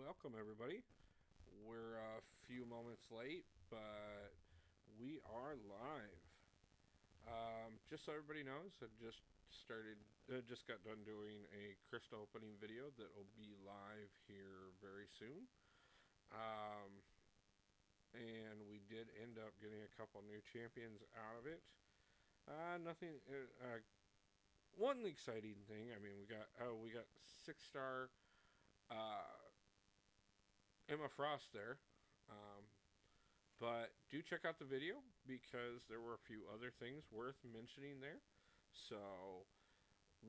welcome everybody. We're a few moments late, but we are live. Just so everybody knows, just got done doing a crystal opening video that will be live here very soon. And we did end up getting a couple new champions out of it. Nothing. One exciting thing. I mean, we got 6-star Emma Frost there. Um, but do check out the video because there were a few other things worth mentioning there. So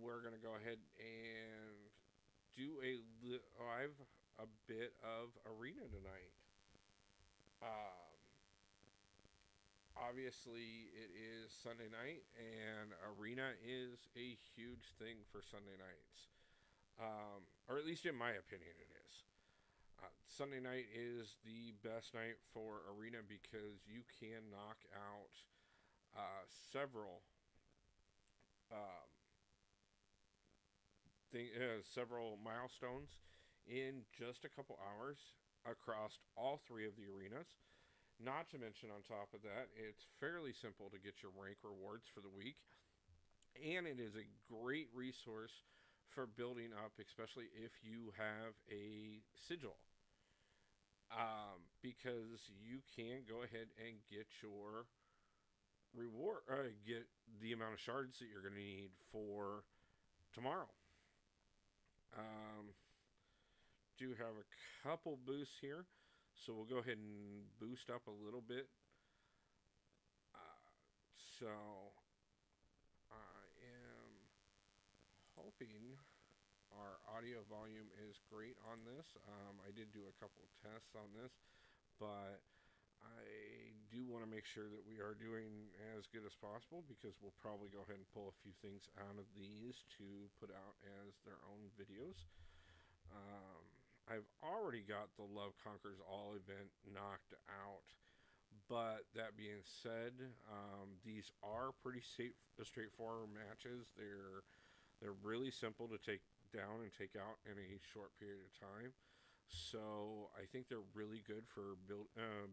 we're going to go ahead and do a bit of arena tonight. Obviously, it is Sunday night, and arena is a huge thing for Sunday nights. Or at least in my opinion, it is. Sunday night is the best night for arena because you can knock out several several milestones in just a couple hours across all three of the arenas. Not to mention, on top of that, it's fairly simple to get your rank rewards for the week, and it is a great resource for building up, especially if you have a sigil. Because you can go ahead and get your reward, get the amount of shards that you're going to need for tomorrow. Do have a couple boosts here, so we'll go ahead and boost up a little bit. So I am hoping our audio volume is great on this. I did do a couple tests on this, but I do want to make sure that we are doing as good as possible because we'll probably go ahead and pull a few things out of these to put out as their own videos. I've already got the Love Conquers All event knocked out, but that being said, these are pretty straightforward matches. They're really simple to take down and take out in a short period of time. So I think they're really good for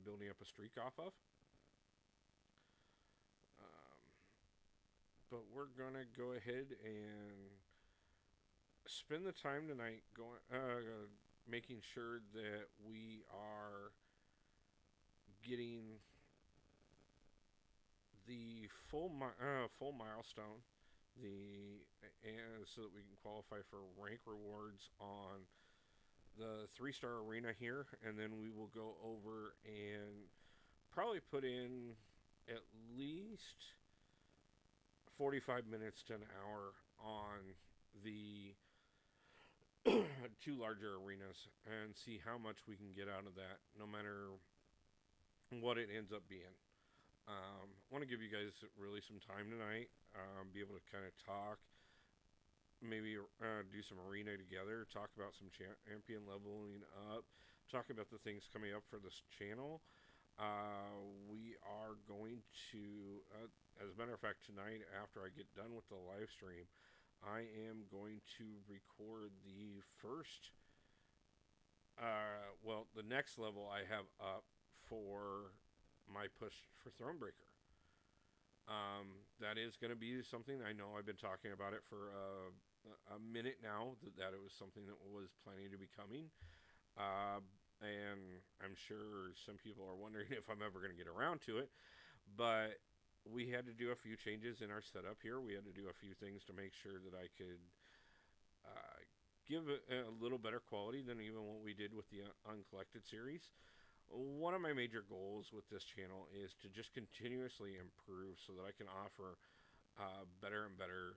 building up a streak off of. But we're gonna go ahead and spend the time tonight making sure that we are getting the full milestone, and so that we can qualify for rank rewards on the 3-star arena here, and then we will go over and probably put in at least 45 minutes to an hour on the two larger arenas and see how much we can get out of that, no matter what it ends up being. I want to give you guys really some time tonight, be able to kind of talk, maybe do some arena together, talk about some champion leveling up, talk about the things coming up for this channel. We are going to, as a matter of fact, tonight after I get done with the live stream, I am going to record the first, the next level I have up for my push for Thronebreaker. That is going to be something, I know I've been talking about it for a minute now, that it was something that was planning to be coming. And I'm sure some people are wondering if I'm ever going to get around to it. But we had to do a few changes in our setup here. We had to do a few things to make sure that I could give a little better quality than even what we did with the Uncollected series. One of my major goals with this channel is to just continuously improve so that I can offer better and better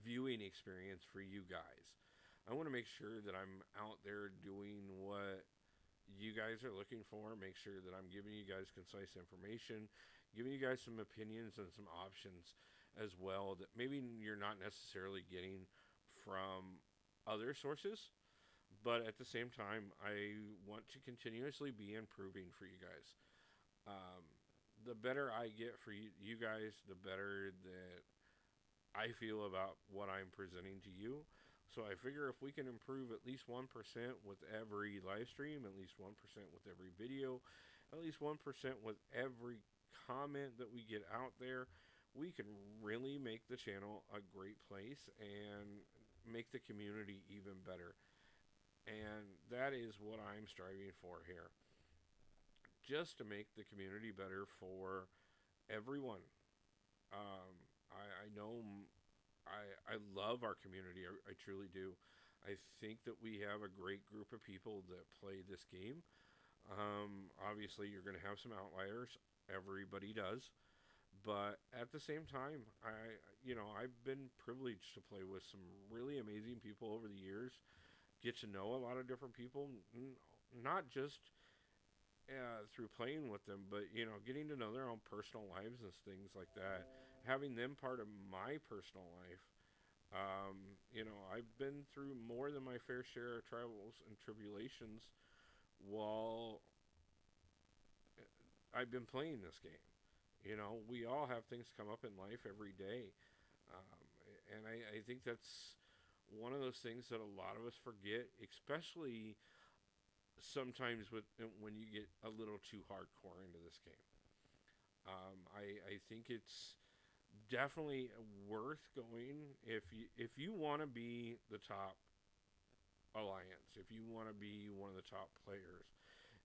viewing experience for you guys. I want to make sure that I'm out there doing what you guys are looking for, make sure that I'm giving you guys concise information, giving you guys some opinions and some options as well that maybe you're not necessarily getting from other sources. But at the same time, I want to continuously be improving for you guys. The better I get for you guys, the better that I feel about what I'm presenting to you. So I figure if we can improve at least 1% with every live stream, at least 1% with every video, at least 1% with every comment that we get out there, we can really make the channel a great place and make the community even better. And that is what I'm striving for here. Just to make the community better for everyone. I know I love our community. I truly do. I think that we have a great group of people that play this game. Obviously, you're going to have some outliers. Everybody does. But at the same time, I've been privileged to play with some really amazing people over the years. Get to know a lot of different people, not just through playing with them, but getting to know their own personal lives and things like that. Having them part of my personal life. I've been through more than my fair share of trials and tribulations while I've been playing this game. We all have things come up in life every day. Um, and I think that's one of those things that a lot of us forget, especially sometimes when you get a little too hardcore into this game. I think it's definitely worth going if you want to be the top alliance, if you want to be one of the top players,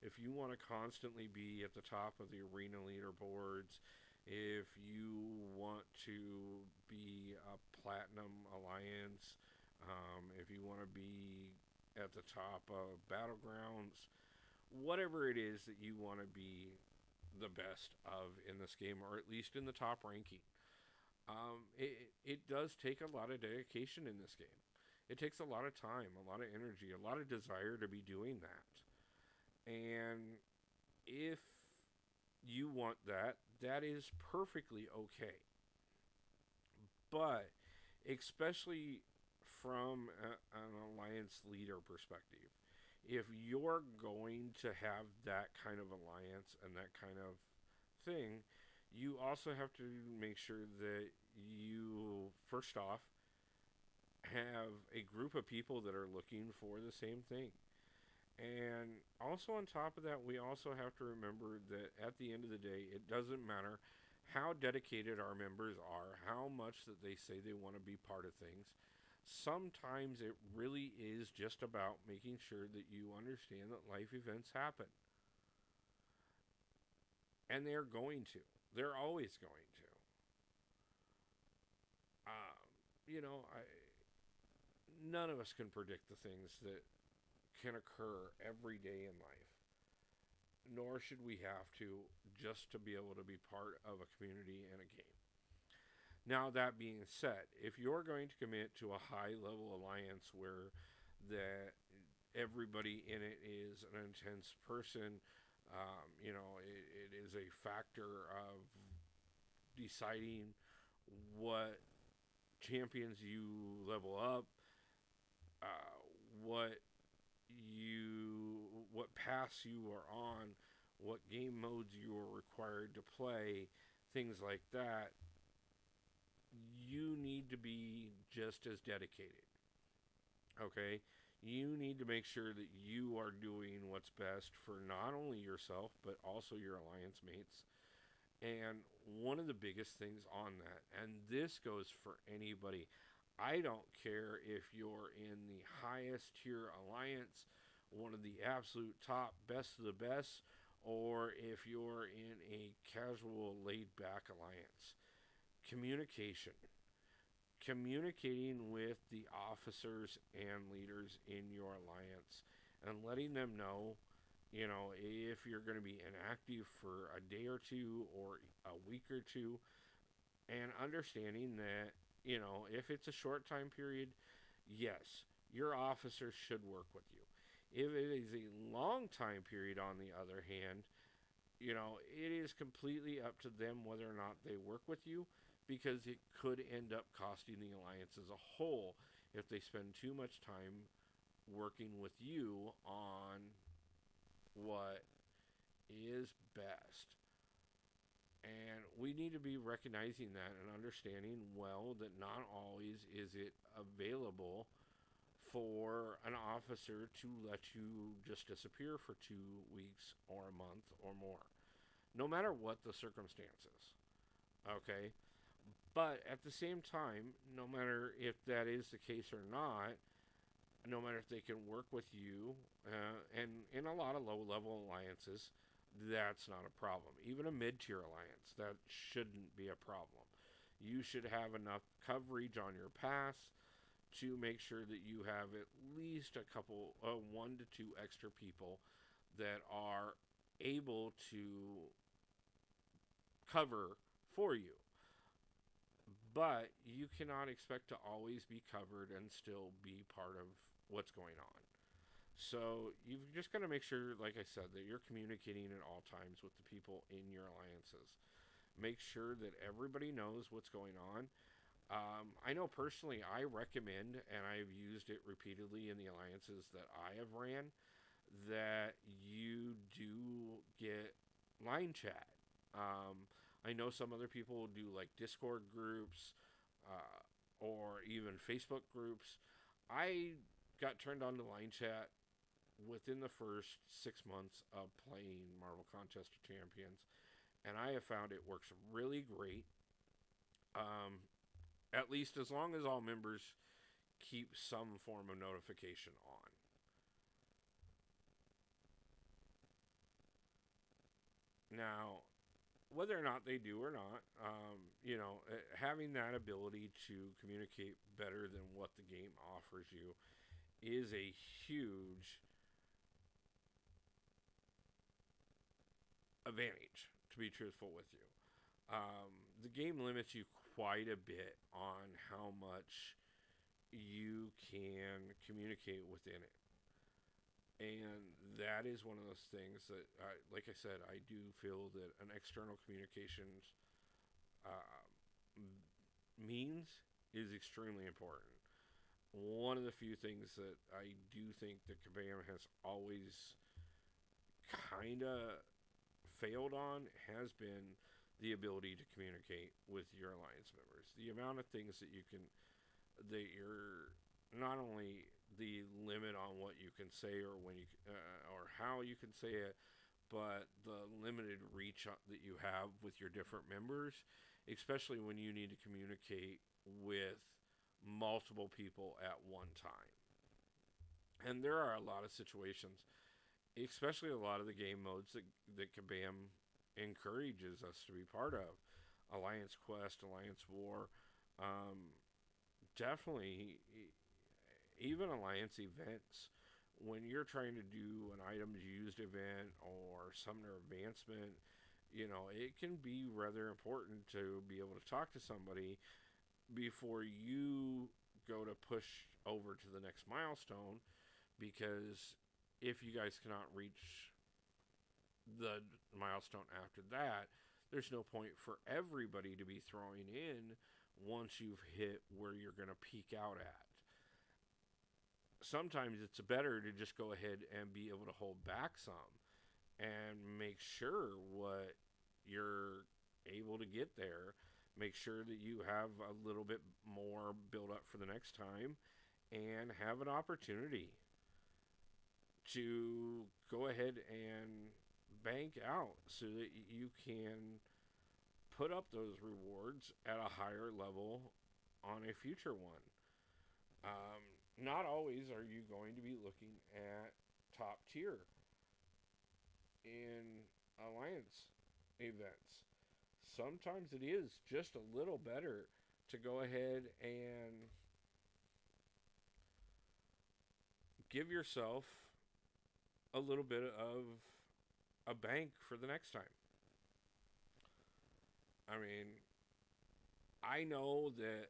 if you want to constantly be at the top of the arena leaderboards, if you want to be a platinum alliance, if you want to be at the top of battlegrounds, whatever it is that you want to be the best of in this game, or at least in the top ranking. It does take a lot of dedication in this game. It takes a lot of time, a lot of energy, a lot of desire to be doing that. And if you want that, that is perfectly okay. But especially from an alliance leader perspective, if you're going to have that kind of alliance and that kind of thing, you also have to make sure that you, first off, have a group of people that are looking for the same thing. And also on top of that, we also have to remember that at the end of the day, it doesn't matter how dedicated our members are, how much that they say they want to be part of things. Sometimes it really is just about making sure that you understand that life events happen. And they're going to. They're always going to. None of us can predict the things that can occur every day in life. Nor should we have to, just to be able to be part of a community and a game. Now, that being said, if you're going to commit to a high-level alliance where that everybody in it is an intense person, it is a factor of deciding what champions you level up, what paths you are on, what game modes you are required to play, things like that, you need to be just as dedicated. Okay? You need to make sure that you are doing what's best for not only yourself, but also your alliance mates. And one of the biggest things on that, and this goes for anybody, I don't care if you're in the highest tier alliance, one of the absolute top best of the best, or if you're in a casual laid back alliance. Communication. Communicating with the officers and leaders in your alliance and letting them know, if you're going to be inactive for a day or two or a week or two, and understanding that, if it's a short time period, yes, your officers should work with you. If it is a long time period, on the other hand, it is completely up to them whether or not they work with you, because it could end up costing the alliance as a whole if they spend too much time working with you on what is best. And we need to be recognizing that and understanding well that not always is it available for an officer to let you just disappear for 2 weeks or a month or more, no matter what the circumstances. Okay? But at the same time, no matter if that is the case or not, no matter if they can work with you, and in a lot of low level alliances, that's not a problem. Even a mid tier alliance, that shouldn't be a problem. You should have enough coverage on your pass to make sure that you have at least a couple, 1 to 2 extra people that are able to cover for you. But you cannot expect to always be covered and still be part of what's going on. So you've just got to make sure, like I said, that you're communicating at all times with the people in your alliances. Make sure that everybody knows what's going on. I know personally, I recommend, and I've used it repeatedly in the alliances that I have ran, that you do get line chat. I know some other people will do like Discord groups or even Facebook groups. I got turned on to line chat within the first 6 months of playing Marvel Contest of Champions, and I have found it works really great. At least as long as all members keep some form of notification on. Now, whether or not they do or not, having that ability to communicate better than what the game offers you is a huge advantage, to be truthful with you. The game limits you quite a bit on how much you can communicate within it. And that is one of those things that, like I said, I do feel that an external communications means is extremely important. One of the few things that I do think that Kabam has always kind of failed on has been the ability to communicate with your alliance members. The amount of things that you're not only the limit on what you can say or when you or how you can say it, but the limited reach that you have with your different members, especially when you need to communicate with multiple people at one time. And there are a lot of situations, especially a lot of the game modes that Kabam encourages us to be part of. Alliance Quest, Alliance War, definitely even Alliance events. When you're trying to do an items used event or Summoner advancement, it can be rather important to be able to talk to somebody before you go to push over to the next milestone, because if you guys cannot reach the milestone after that, there's no point for everybody to be throwing in once you've hit where you're going to peak out at. Sometimes it's better to just go ahead and be able to hold back some and make sure what you're able to get there. Make sure that you have a little bit more build up for the next time and have an opportunity to go ahead and bank out so that you can put up those rewards at a higher level on a future one. Not always are you going to be looking at top tier in alliance events. Sometimes it is just a little better to go ahead and give yourself a little bit of a bank for the next time. I mean, I know that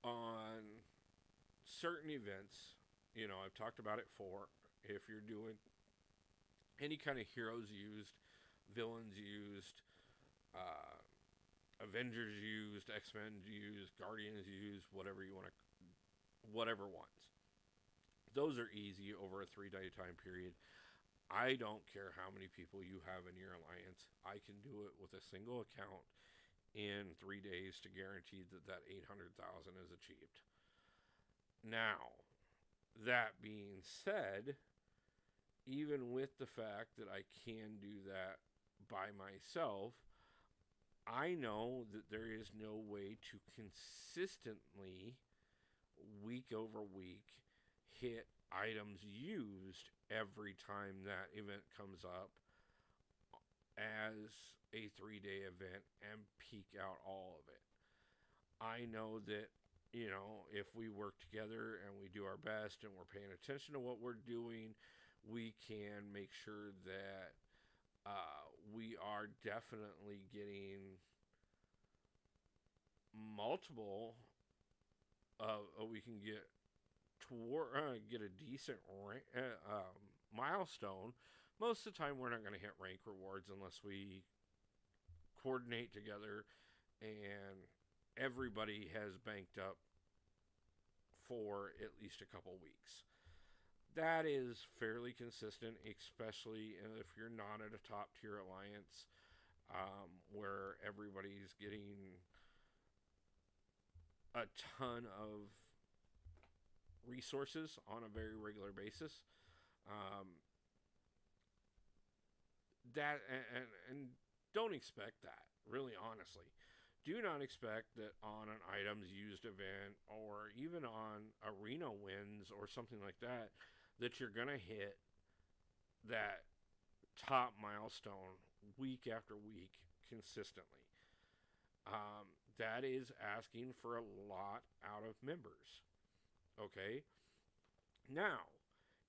on certain events, I've talked about it before, if you're doing any kind of heroes used, villains used, Avengers used, X-Men used, Guardians used, whatever ones. Those are easy over a 3-day time period. I don't care how many people you have in your alliance. I can do it with a single account in 3 days to guarantee that 800,000 is achieved. Now, That being said, even with the fact that I can do that by myself, I know that there is no way to consistently, week over week, hit items used every time that event comes up as a 3-day event and peak out all of it. I know that, if we work together and we do our best and we're paying attention to what we're doing, we can make sure that we are definitely getting multiple. We can get a decent milestone. Most of the time, we're not going to hit rank rewards unless we coordinate together and everybody has banked up for at least a couple weeks. That is fairly consistent, especially if you're not at a top tier alliance where everybody's getting a ton of resources on a very regular basis. That and don't expect that, really, honestly. Do not expect that on an items used event or even on arena wins or something like that you're going to hit that top milestone week after week consistently. That is asking for a lot out of members. Okay? Now,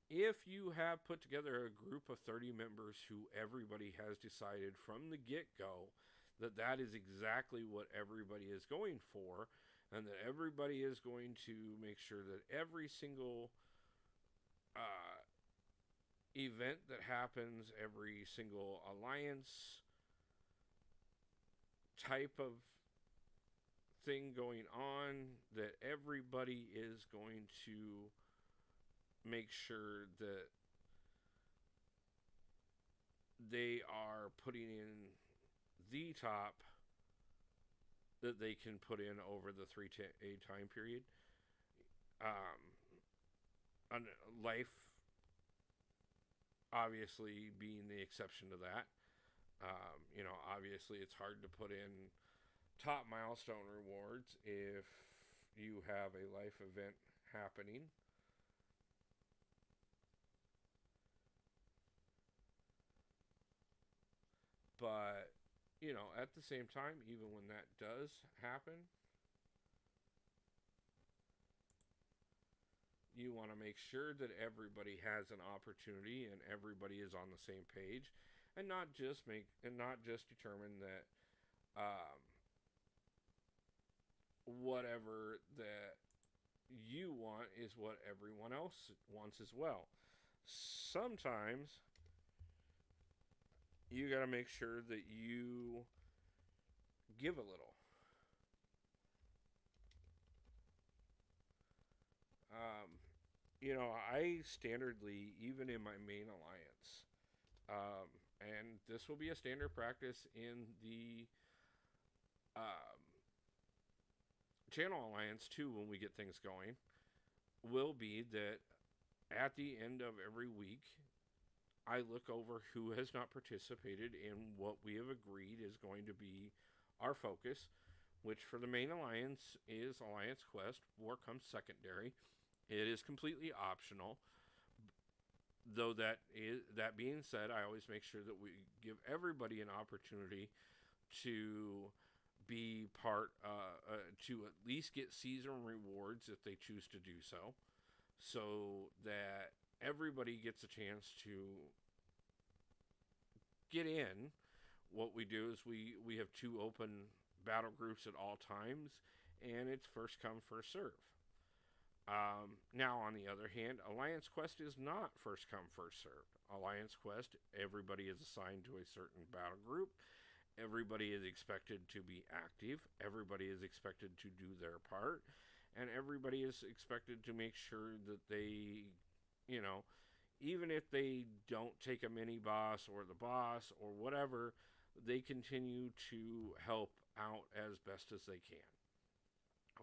if you have put together a group of 30 members who everybody has decided from the get-go that is exactly what everybody is going for, and that everybody is going to make sure that every single event that happens, every single alliance type of thing going on, that everybody is going to make sure that they are putting in the top that they can put in over the 3-day time period. Life obviously being the exception to that. Obviously it's hard to put in top milestone rewards if you have a life event happening. But, at the same time, even when that does happen, you want to make sure that everybody has an opportunity and everybody is on the same page, and not just determine that whatever that you want is what everyone else wants as well. Sometimes you got to make sure that you give a little. I standardly, even in my main alliance, and this will be a standard practice in the channel alliance too when we get things going, will be that at the end of every week, I look over who has not participated in what we have agreed is going to be our focus, which for the main alliance is Alliance Quest. War comes secondary. It is completely optional. Though that being said, I always make sure that we give everybody an opportunity to be part, to at least get season rewards if they choose to do so, so that everybody gets a chance to get in. What we do is we have 2 open battle groups at all times, and it's first come, first serve. Now, on the other hand, Alliance Quest is not first come, first served. Alliance Quest, everybody is assigned to a certain battle group. Everybody is expected to be active. Everybody is expected to do their part. And everybody is expected to make sure that they, even if they don't take a mini boss or the boss or whatever, they continue to help out as best as they can.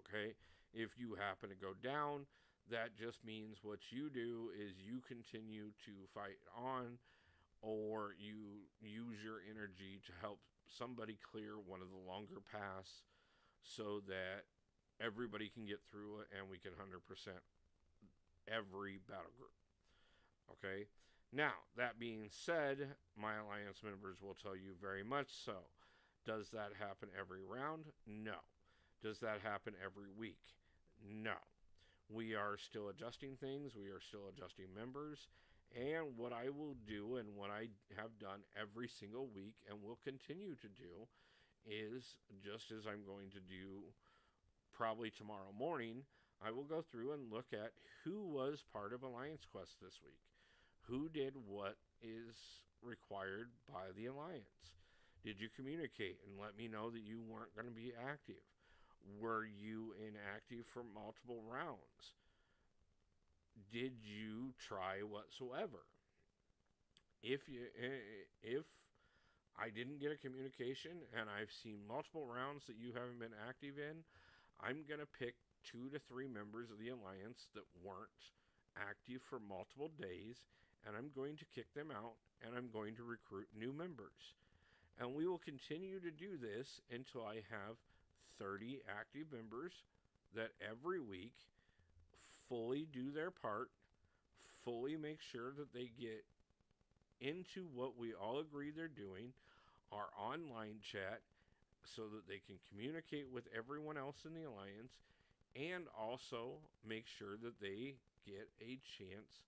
Okay? If you happen to go down, That just means what you do is you continue to fight on, or you use your energy to help somebody clear one of the longer paths so that everybody can get through it and we can 100% every battle group. Okay? Now, that being said, my alliance members will tell you very much so. Does that happen every round? No. Does that happen every week? No. We are still adjusting things. We are still adjusting members. And what I will do and what I have done every single week and will continue to do is, just as I'm going to do probably tomorrow morning, I will go through and look at who was part of Alliance Quest this week. Who did what is required by the Alliance? Did you communicate and let me know that you weren't going to be active? Were you inactive for multiple rounds? Did you try whatsoever? If I didn't get a communication and I've seen multiple rounds that you haven't been active in, I'm going to pick 2 to 3 members of the Alliance that weren't active for multiple days, and I'm going to kick them out, and I'm going to recruit new members. And we will continue to do this until I have 30 active members that every week fully do their part, fully make sure that they get into what we all agree they're doing, our online chat, so that they can communicate with everyone else in the Alliance, and also make sure that they get a chance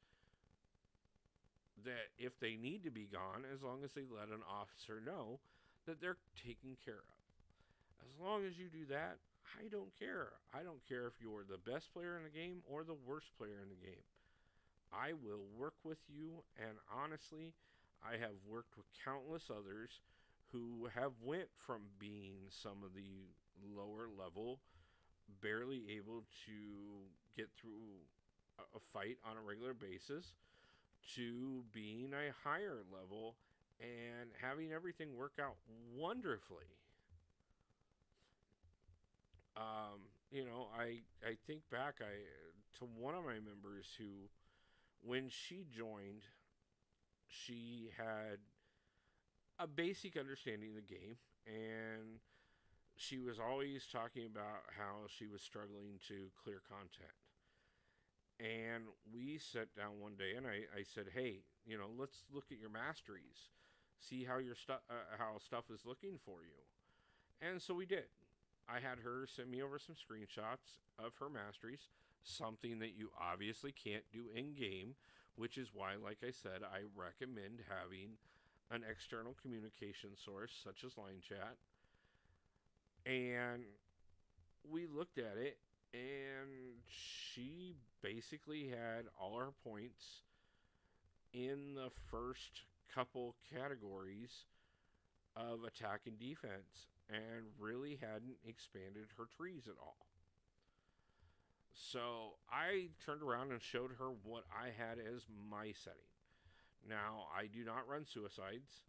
that if they need to be gone, as long as they let an officer know that they're taken care of. As long as you do that, I don't care. I don't care if you're the best player in the game or the worst player in the game. I will work with you, and honestly, I have worked with countless others who have went from being some of the lower level, barely able to get through a fight on a regular basis, to being a higher level and having everything work out wonderfully. I think back to one of my members who, when she joined, she had a basic understanding of the game, and she was always talking about how she was struggling to clear content. And we sat down one day, and I said, "Hey, let's look at your masteries, see how your how stuff is looking for you." And so we did. I had her send me over some screenshots of her masteries, something that you obviously can't do in game, which is why, like I said, I recommend having an external communication source such as line chat. And we looked at it, and she basically had all her points in the first couple categories of attack and defense, and really hadn't expanded her trees at all. So I turned around and showed her what I had as my setting. Now, I do not run suicides.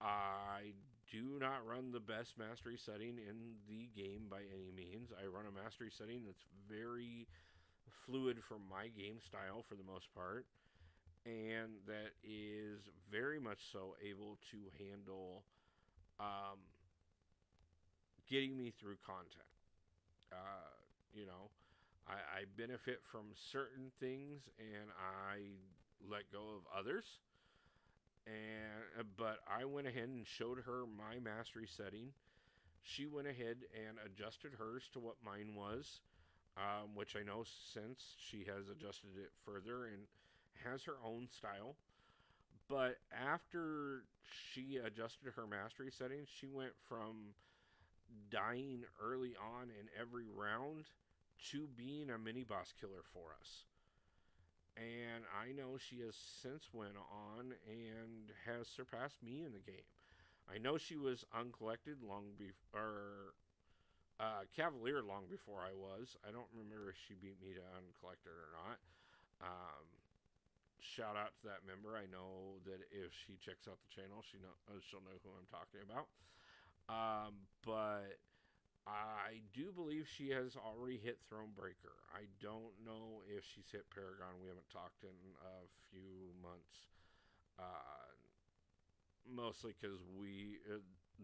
I do not run the best mastery setting in the game by any means. I run a mastery setting that's very fluid for my game style for the most part, and that is very much so able to handle getting me through content. I benefit from certain things, and I let go of others. But I went ahead and showed her my mastery setting. She went ahead and adjusted hers to what mine was, which I know since she has adjusted it further and has her own style. But after she adjusted her mastery settings, she went from dying early on in every round to being a mini boss killer for us. And I know she has since went on and has surpassed me in the game. I know she was uncollected long before, Cavalier long before I was. I don't remember if she beat me to uncollected or not. Shout out to that member. I know that if she checks out the channel, she'll know who I'm talking about. But I do believe she has already hit Thronebreaker. I don't know if she's hit Paragon. We haven't talked in a few months. Uh, Mostly because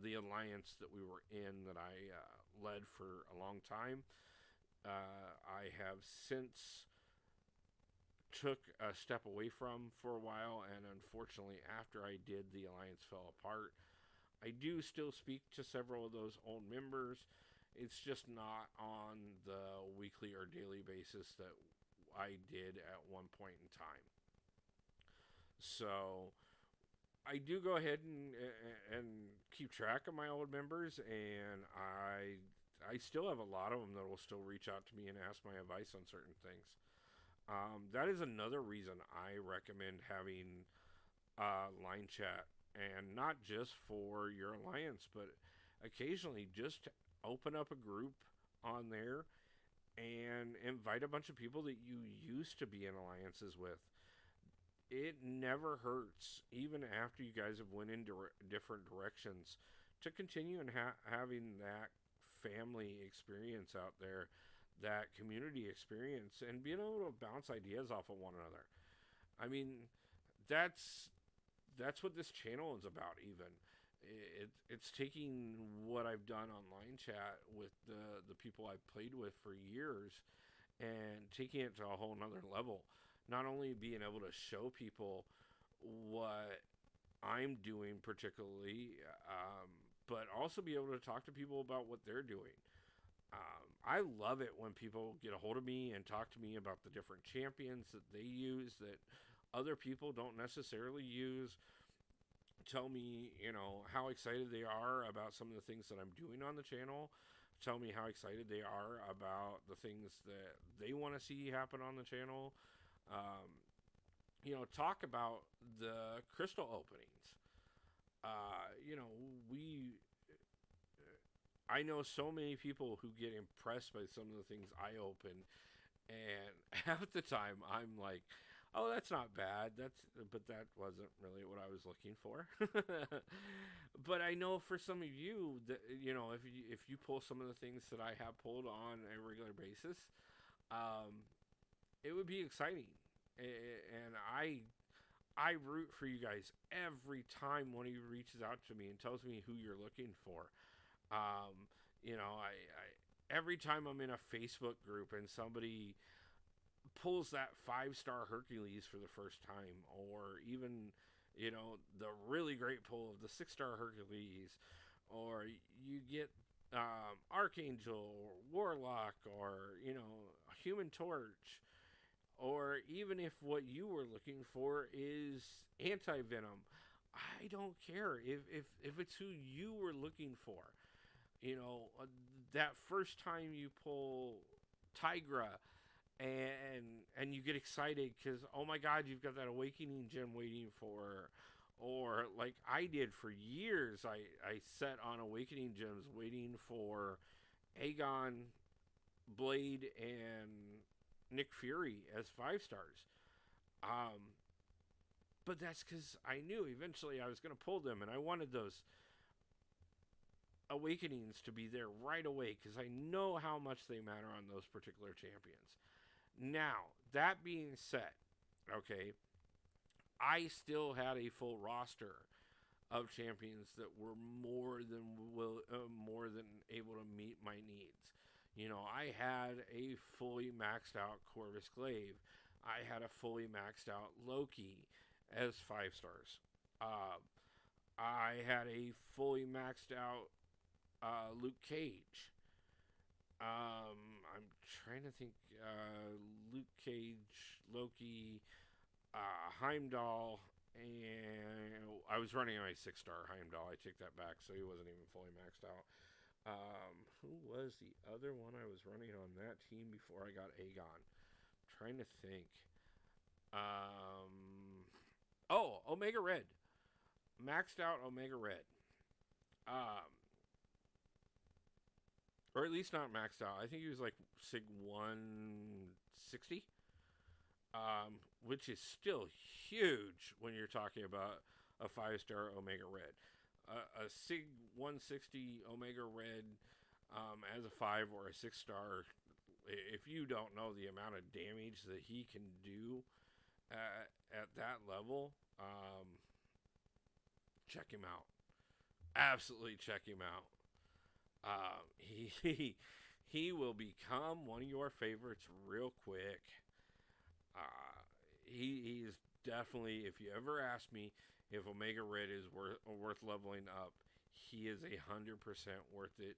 the alliance that we were in, that I led for a long time, I have since took a step away from for a while, and unfortunately, after I did, the alliance fell apart. I do still speak to several of those old members. It's just not on the weekly or daily basis that I did at one point in time. So I do go ahead and keep track of my old members, and I still have a lot of them that will still reach out to me and ask my advice on certain things. That is another reason I recommend having line chat, and not just for your alliance, but occasionally just open up a group on there and invite a bunch of people that you used to be in alliances with. It never hurts, even after you guys have went in different directions, to continue and having that family experience out there, that community experience, and being able to bounce ideas off of one another. I mean, that's what this channel is about. Even it's taking what I've done online chat with the people I've played with for years, and taking it to a whole nother level. Not only being able to show people what I'm doing particularly, but also be able to talk to people about what they're doing. I love it when people get a hold of me and talk to me about the different champions that they use that other people don't necessarily use. Tell me, how excited they are about some of the things that I'm doing on the channel. Tell me how excited they are about the things that they want to see happen on the channel. Um, Talk about the crystal openings. We I know so many people who get impressed by some of the things I open, and half the time I'm like, "Oh, that's not bad. But that wasn't really what I was looking for." But I know for some of you that if you pull some of the things that I have pulled on a regular basis, it would be exciting, and I root for you guys every time one of you reaches out to me and tells me who you're looking for. I every time I'm in a Facebook group and somebody pulls that 5-star Hercules for the first time, or even the really great pull of the 6-star Hercules, or you get Archangel or Warlock, or Human Torch, or even if what you were looking for is anti-venom, I don't care if it's who you were looking for. That first time you pull Tigra and you get excited because, oh my god, you've got that awakening gem waiting for her. Or like I did for years, I set on awakening gems waiting for Aegon, Blade, and Nick Fury as 5-stars. But that's because I knew eventually I was going to pull them, and I wanted those awakenings to be there right away because I know how much they matter on those particular champions. Now, that being said, okay, I still had a full roster of champions that were more than able to meet my needs. I had a fully maxed out Corvus Glaive. I had a fully maxed out Loki as 5-stars. I had a fully maxed out Luke Cage. I'm trying to think. Luke Cage, Loki, Heimdall, and I was running my 6-star Heimdall. I take that back, so he wasn't even fully maxed out. Who was the other one I was running on that team before I got Aegon? I'm trying to think. Omega Red. Maxed out Omega Red. Or at least not maxed out. I think he was like Sig 160. Which is still huge when you're talking about a 5-star Omega Red. A Sig 160 Omega Red As a 5 or a 6-star, if you don't know the amount of damage that he can do at that level, check him out. Absolutely check him out. He will become one of your favorites real quick. He is definitely, if you ever ask me if Omega Red is worth leveling up, he is 100% worth it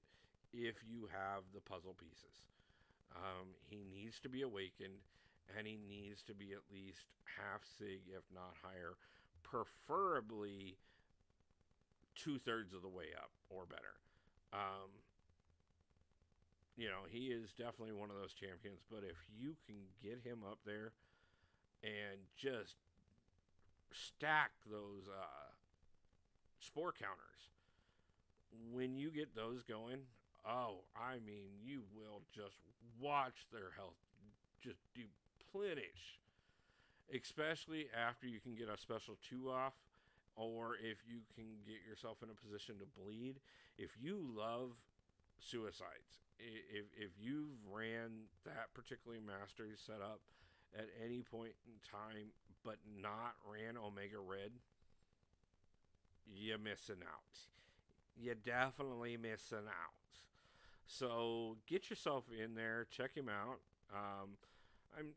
if you have the puzzle pieces. He needs to be awakened, and he needs to be at least half sig, if not higher, preferably 2/3 of the way up or better. He is definitely one of those champions, but if you can get him up there and just stack those spore counters, when you get those going, you will just watch their health just deplenish, especially after you can get a special 2 off, or if you can get yourself in a position to bleed. If you love suicides, if you've ran that particular mastery setup at any point in time but not ran Omega Red, you're missing out. You're definitely missing out. So get yourself in there, check him out. I'm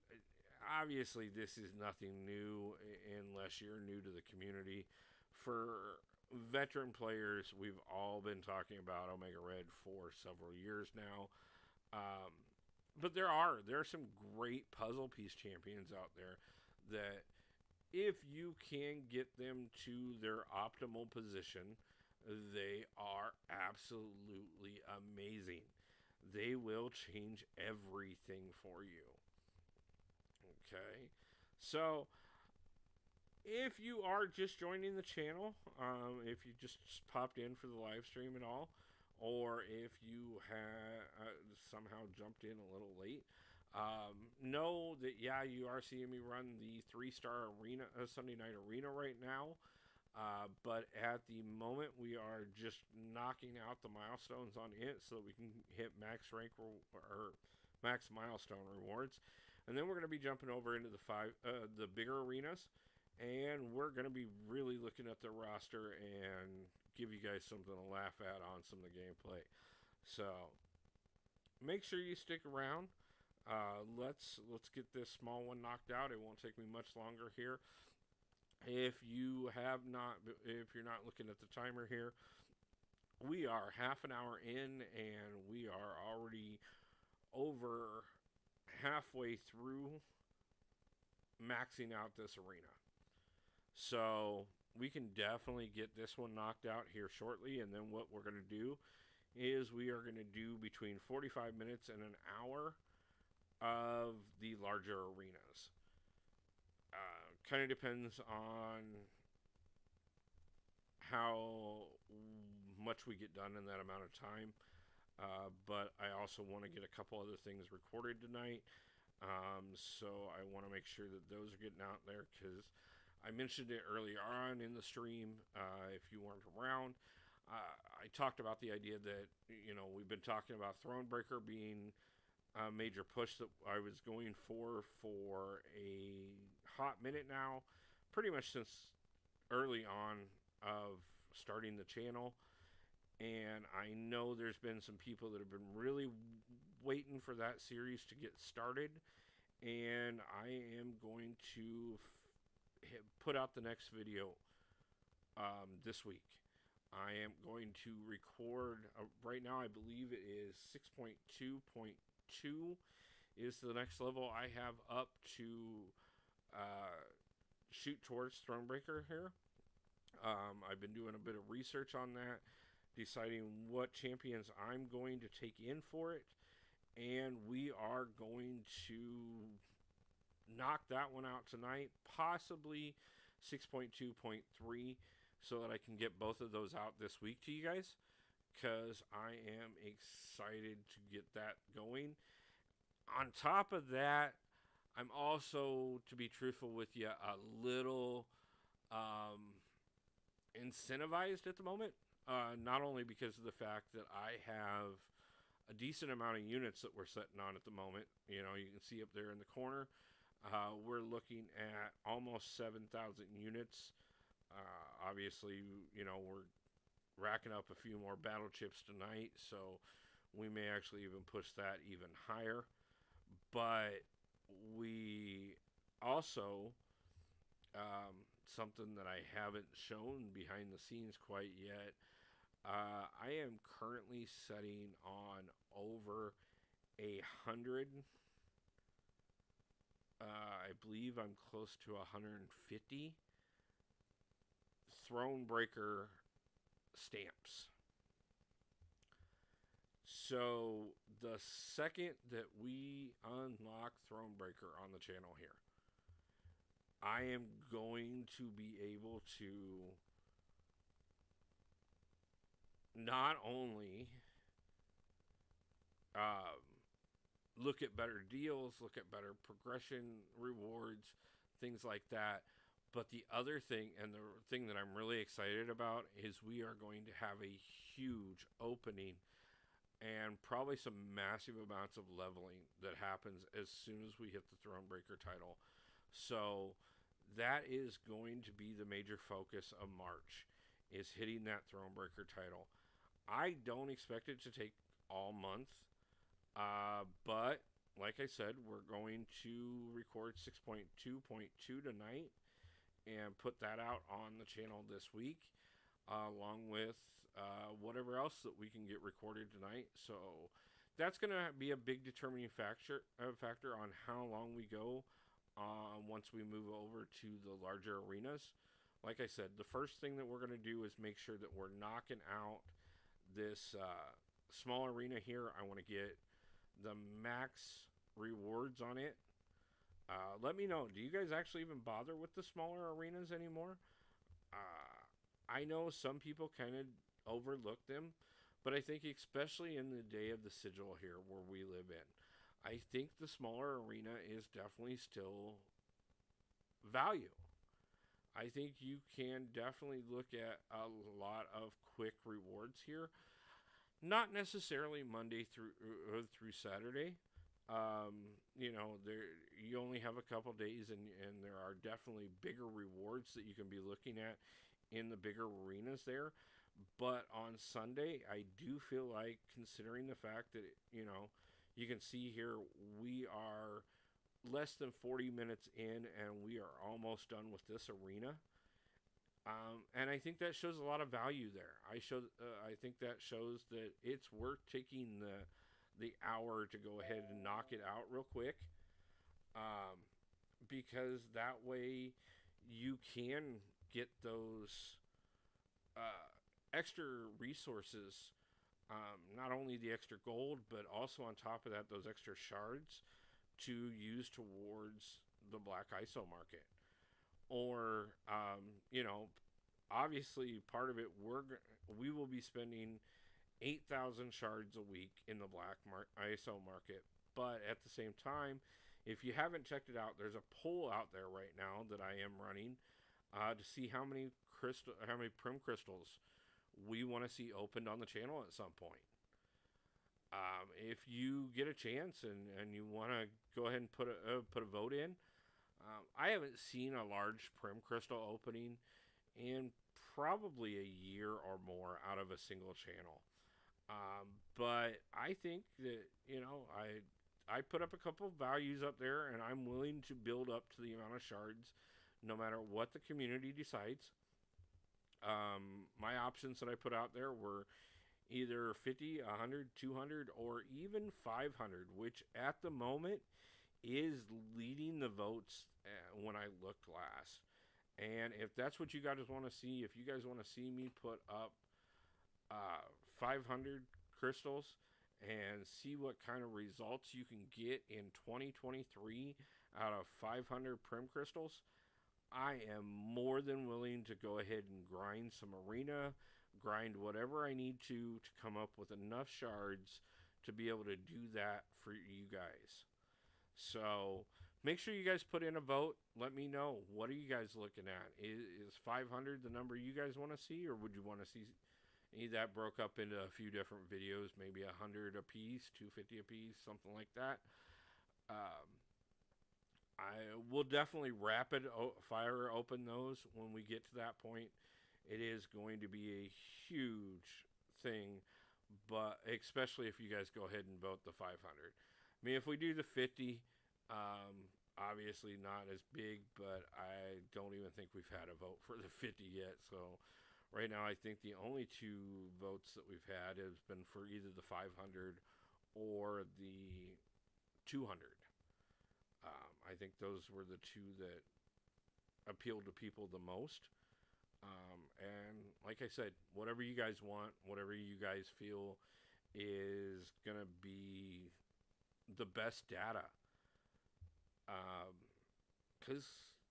obviously this is nothing new unless you're new to the community. For veteran players, we've all been talking about Omega Red for several years now. But there are some great puzzle piece champions out there that if you can get them to their optimal position, they are absolutely amazing. They will change everything for you. Okay, so if you are just joining the channel, if you just popped in for the live stream and all, or if you have somehow jumped in a little late, know that, you are seeing me run the 3-star arena, Sunday night arena right now. But at the moment, we are just knocking out the milestones on it so that we can hit max rank or max milestone rewards. And then we're going to be jumping over into the bigger arenas, and we're going to be really looking at the roster and give you guys something to laugh at on some of the gameplay. So make sure you stick around. Let's get this small one knocked out. It won't take me much longer here. If you're not looking at the timer here, we are half an hour in, and we are already over halfway through maxing out this arena. So we can definitely get this one knocked out here shortly, and then what we're going to do is we are going to do between 45 minutes and an hour of the larger arenas. Kind of depends on how much we get done in that amount of time. But I also want to get a couple other things recorded tonight. So I want to make sure that those are getting out there, because I mentioned it earlier on in the stream. If you weren't around, I talked about the idea that, we've been talking about Thronebreaker being a major push that I was going for a hot minute now, pretty much since early on of starting the channel. And I know there's been some people that have been really waiting for that series to get started, and I am going to put out the next video this week. I am going to record right now. I believe it is 6.2.2 is the next level I have up to shoot towards Thronebreaker here. I've been doing a bit of research on that, deciding what champions I'm going to take in for it, and we are going to knock that one out tonight, possibly 6.2.3, so that I can get both of those out this week to you guys, because I am excited to get that going. On top of that, I'm also, to be truthful with you, a little incentivized at the moment. Not only because of the fact that I have a decent amount of units that we're sitting on at the moment. You know, you can see up there in the corner, we're looking at almost 7,000 units. Obviously, you know, we're racking up a few more battle chips tonight, so we may actually even push that even higher. But we also, something that I haven't shown behind the scenes quite yet, I am currently setting on over 100. I believe I'm close to 150 Thronebreaker stamps. So the second that we unlock Thronebreaker on the channel here, I am going to be able to not only look at better deals, look at better progression rewards, things like that. But the other thing, and the thing that I'm really excited about, is we are going to have a huge opening and probably some massive amounts of leveling that happens as soon as we hit the Thronebreaker title. So that is going to be the major focus of March, is hitting that Thronebreaker title. I don't expect it to take all month, but like I said, we're going to record 6.2.2 tonight and put that out on the channel this week, along with whatever else that we can get recorded tonight. So that's going to be a big determining factor on how long we go once we move over to the larger arenas. Like I said, the first thing that we're going to do is make sure that we're knocking out this small arena here. I want to get the max rewards on it. Let me know, do you guys actually even bother with the smaller arenas anymore? I know some people kind of overlook them, but I think especially in the day of the sigil here where we live in, I think the smaller arena is definitely still value. I think you can definitely look at a lot of quick rewards here. Not necessarily Monday through Saturday. You know, you only have a couple days, and there are definitely bigger rewards that you can be looking at in the bigger arenas there. But on Sunday, I do feel like, considering the fact that, you know, you can see here we are less than 40 minutes in, and we are almost done with this arena. And I think that shows a lot of value there. I think that shows that it's worth taking the hour to go ahead and knock it out real quick, because that way you can get those extra resources, not only the extra gold, but also on top of that, those extra shards to use towards the Black ISO market. Or, you know, obviously part of it, we will be spending 8,000 shards a week in the Black ISO market. But at the same time, if you haven't checked it out, there's a poll out there right now that I am running to see how many Prim crystals we want to see opened on the channel at some point. If you get a chance and you want to go ahead and put a vote in, I haven't seen a large Prim crystal opening in probably a year or more out of a single channel. But I think that, you know, I put up a couple of values up there, and I'm willing to build up to the amount of shards no matter what the community decides. My options that I put out there were either 50, 100, 200, or even 500, which at the moment is leading the votes when I looked last. And if that's what you guys want to see, if you guys want to see me put up 500 crystals and see what kind of results you can get in 2023 out of 500 Prim crystals, I am more than willing to go ahead and grind some arena, grind whatever I need to come up with enough shards to be able to do that for you guys. So make sure you guys put in a vote. Let me know, what are you guys looking at? Is 500 the number you guys want to see, or would you want to see That broke up into a few different videos, maybe 100 a piece, 250 a piece, something like that. Um, I will definitely fire open those when we get to that point. It is going to be a huge thing, but especially if you guys go ahead and vote the 500. I mean, if we do the 50, obviously not as big, but I don't even think we've had a vote for the 50 yet. So right now, I think the only two votes that we've had has been for either the 500 or the 200. I think those were the two that appealed to people the most. And like I said, whatever you guys want, whatever you guys feel is going to be the best data. Because,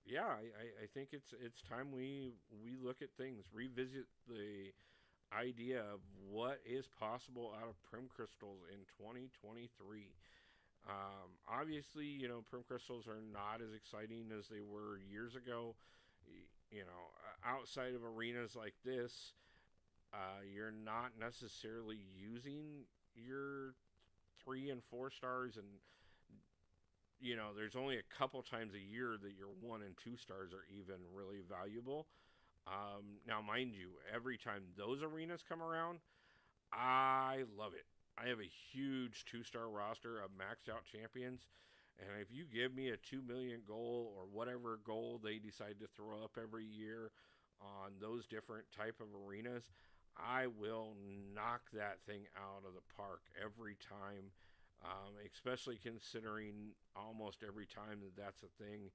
yeah, I think it's time we look at things, revisit the idea of what is possible out of Prim Crystals in 2023. Obviously, Prim Crystals are not as exciting as they were years ago. Outside of arenas like this, you're not necessarily using your 3 and 4 stars, and there's only a couple times a year that your 1 and 2 stars are even really valuable. Now, mind you, every time those arenas come around, I love it. I have a huge 2-star roster of maxed out champions, and if you give me a 2 million goal or whatever goal they decide to throw up every year on those different type of arenas, I will knock that thing out of the park every time. Especially considering almost every time that's a thing,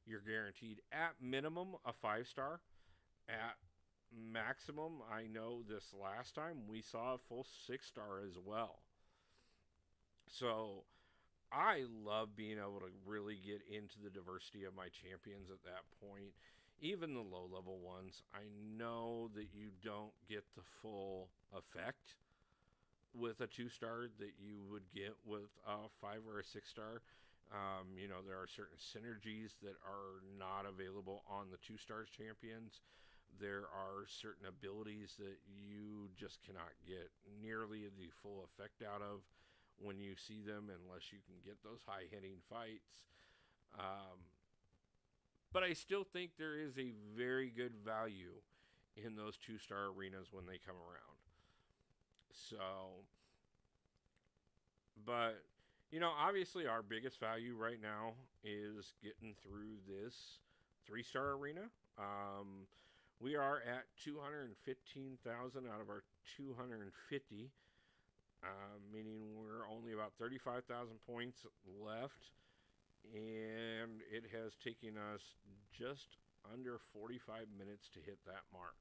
you're guaranteed at minimum a 5-star. At maximum, I know this last time we saw a full 6-star as well. So I love being able to really get into the diversity of my champions at that point. Even the low level ones, I know that you don't get the full effect with a 2-star that you would get with a 5 or a 6-star. There are certain synergies that are not available on the 2-star champions. There are certain abilities that you just cannot get nearly the full effect out of when you see them unless you can get those high hitting fights. But I still think there is a very good value in those 2-star arenas when they come around. So, but, obviously our biggest value right now is getting through this 3-star arena. We are at 215,000 out of our 250, meaning we're only about 35,000 points left, and it has taken us just under 45 minutes to hit that mark.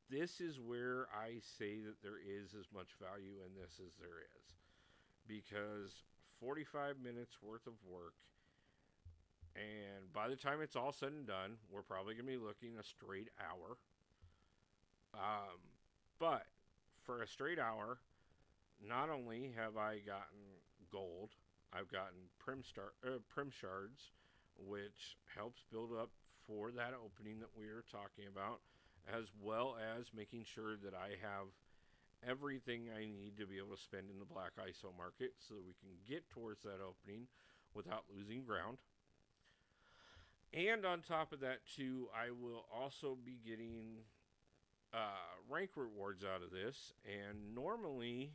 This is where I say that there is as much value in this as there is, because 45 minutes worth of work, and by the time it's all said and done, we're probably going to be looking a straight hour. But for a straight hour, not only have I gotten gold, I've gotten prim shards, which helps build up for that opening that we were talking about, as well as making sure that I have everything I need to be able to spend in the black ISO market so that we can get towards that opening without losing ground. And on top of that too, I will also be getting rank rewards out of this, and normally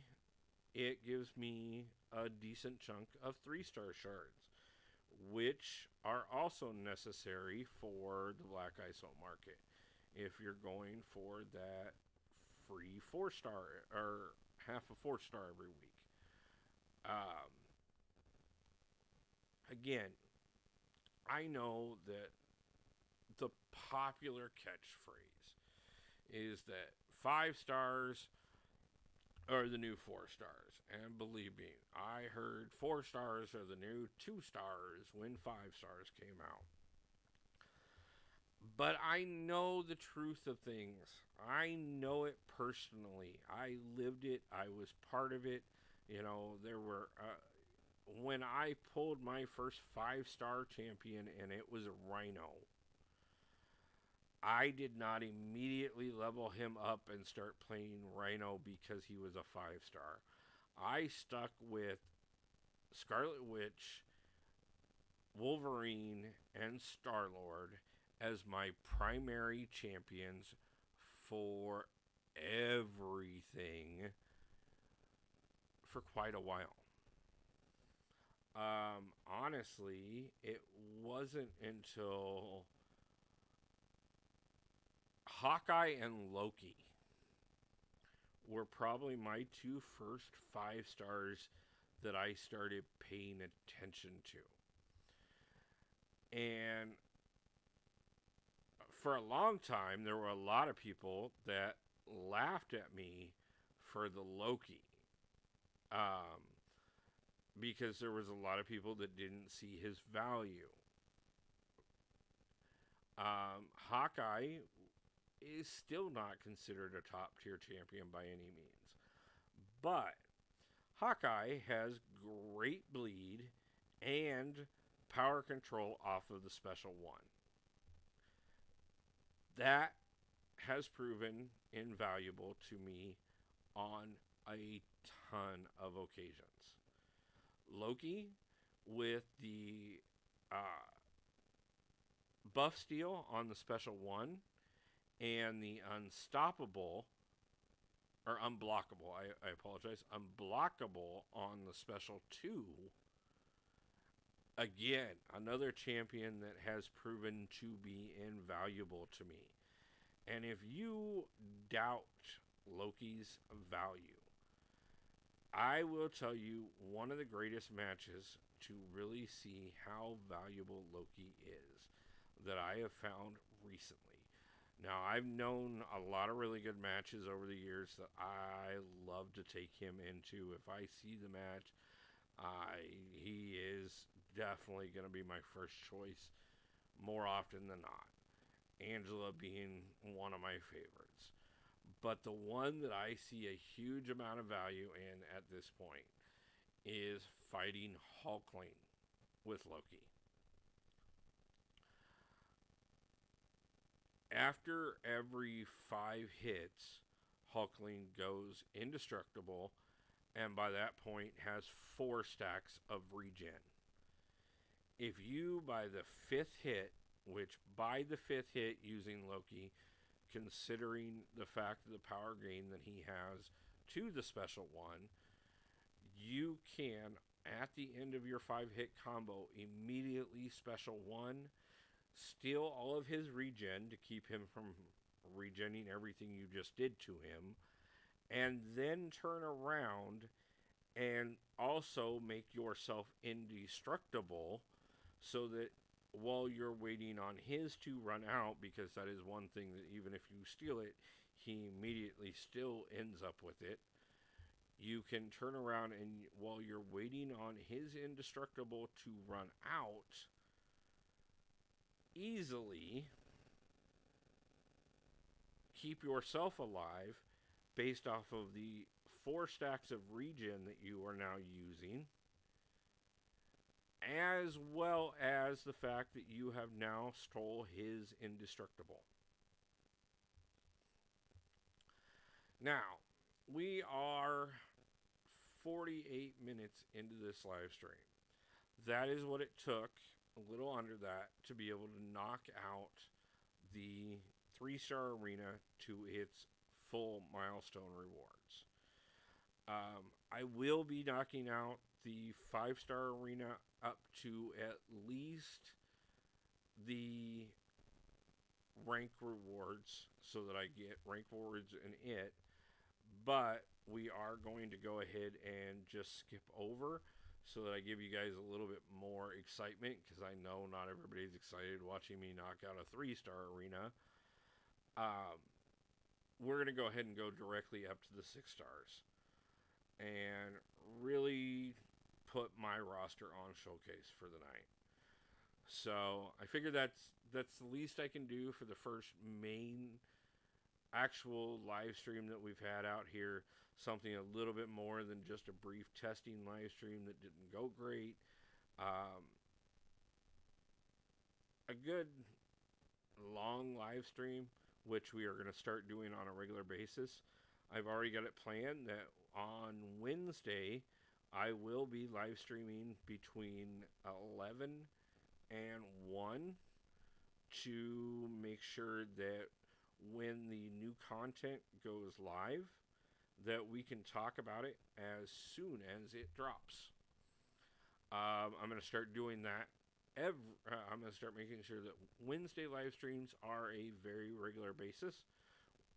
it gives me a decent chunk of 3-star shards, which are also necessary for the black ISO market if you're going for that free 4-star or half a 4-star every week. Again, I know that the popular catchphrase is that 5 stars are the new 4 stars. And believe me, I heard 4 stars are the new 2 stars when 5 stars came out. But I know the truth of things. I know it personally. I lived it. I was part of it. There were... when I pulled my first 5-star champion and it was a Rhino, I did not immediately level him up and start playing Rhino because he was a 5-star. I stuck with Scarlet Witch, Wolverine, and Star-Lord as my primary champions for everything for quite a while. Honestly, it wasn't until Hawkeye and Loki were probably my two first 5-stars that I started paying attention to. And for a long time, there were a lot of people that laughed at me for the Loki. Because there was a lot of people that didn't see his value. Hawkeye is still not considered a top tier champion by any means. But Hawkeye has great bleed and power control off of the special one. That has proven invaluable to me on a ton of occasions. Loki with the buff steal on the special one and the unstoppable or unblockable, I apologize, unblockable on the special 2. Again, another champion that has proven to be invaluable to me. And if you doubt Loki's value, I will tell you one of the greatest matches to really see how valuable Loki is that I have found recently. Now, I've known a lot of really good matches over the years that I love to take him into. If I see the match, he is definitely going to be my first choice more often than not. Angela being one of my favorites. But the one that I see a huge amount of value in at this point is fighting Hulkling with Loki. After every 5 hits, Hulkling goes indestructible, and by that point has 4 stacks of regen. If you, by the 5th hit, which by the 5th hit using Loki, considering the fact of the power gain that he has to the special one, you can, at the end of your 5-hit combo, immediately special 1, steal all of his regen to keep him from regenning everything you just did to him, and then turn around and also make yourself indestructible so that while you're waiting on his to run out, because that is one thing that even if you steal it, he immediately still ends up with it. You can turn around and while you're waiting on his indestructible to run out, easily keep yourself alive based off of the 4 stacks of regen that you are now using, as well as the fact that you have now stole his indestructible. Now, we are 48 minutes into this live stream. That is what it took, a little under that, to be able to knock out the 3-star arena to its full milestone rewards. I will be knocking out the 5-star arena up to at least the rank rewards so that I get rank rewards in it, but we are going to go ahead and just skip over so that I give you guys a little bit more excitement, because I know not everybody's excited watching me knock out a 3-star arena. We're going to go ahead and go directly up to the 6 stars and really put my roster on showcase for the night. So I figure that's the least I can do for the first main actual live stream that we've had out here. Something a little bit more than just a brief testing live stream that didn't go great. A good long live stream, which we are going to start doing on a regular basis. I've already got it planned that on Wednesday I will be live streaming between 11 and 1 to make sure that when the new content goes live that we can talk about it as soon as it drops. I'm going to start doing that. I'm going to start making sure that Wednesday live streams are a very regular basis.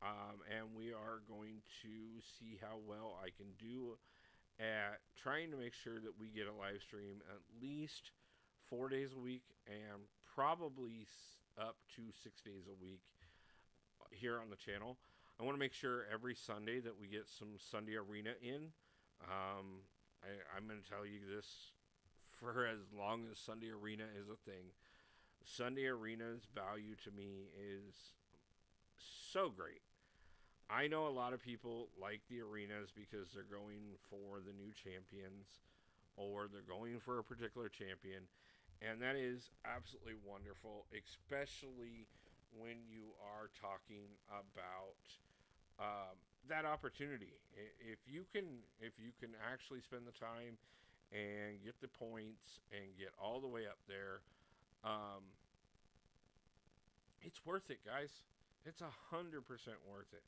And we are going to see how well I can do at trying to make sure that we get a live stream at least 4 days a week and probably up to 6 days a week here on the channel. I want to make sure every Sunday that we get some Sunday Arena in. I'm going to tell you this for as long as Sunday Arena is a thing. Sunday Arena's value to me is so great. I know a lot of people like the arenas because they're going for the new champions or they're going for a particular champion, and that is absolutely wonderful, especially when you are talking about that opportunity. If you can actually spend the time and get the points and get all the way up there, it's worth it, guys. It's 100% worth it.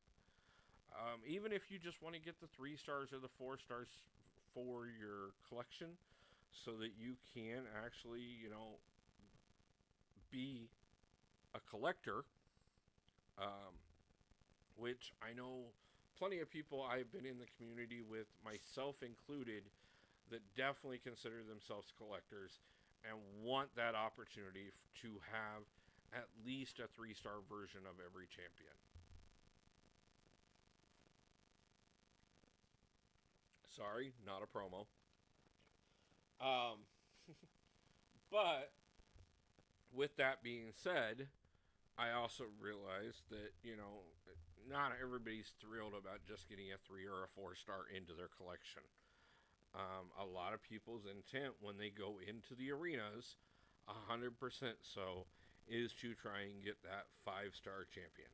Even if you just want to get the 3 stars or the 4 stars for your collection, so that you can actually, be a collector, which I know plenty of people I've been in the community with, myself included, that definitely consider themselves collectors and want that opportunity to have at least a 3-star version of every champion. Sorry, not a promo. But with that being said, I also realized that, not everybody's thrilled about just getting a 3 or a 4-star into their collection. A lot of people's intent when they go into the arenas, 100% so, is to try and get that 5-star champion.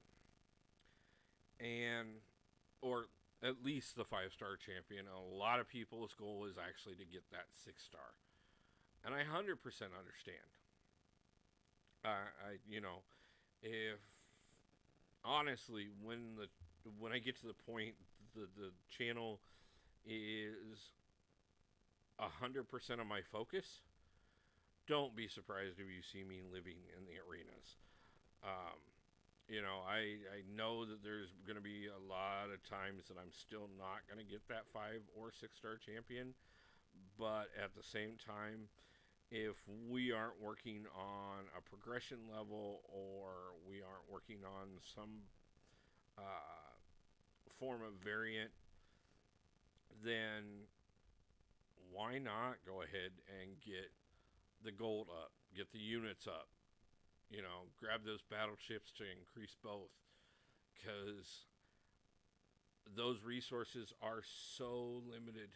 Or at least the 5-star champion. A lot of people's goal is actually to get that 6-star. And I 100% understand. If honestly, when I get to the point the channel is 100% of my focus, don't be surprised if you see me living in the arenas. I know that there's going to be a lot of times that I'm still not going to get that 5 or 6-star champion, but at the same time, if we aren't working on a progression level or we aren't working on some form of variant, then why not go ahead and get the gold up, get the units up, grab those battle chips to increase both, because those resources are so limited.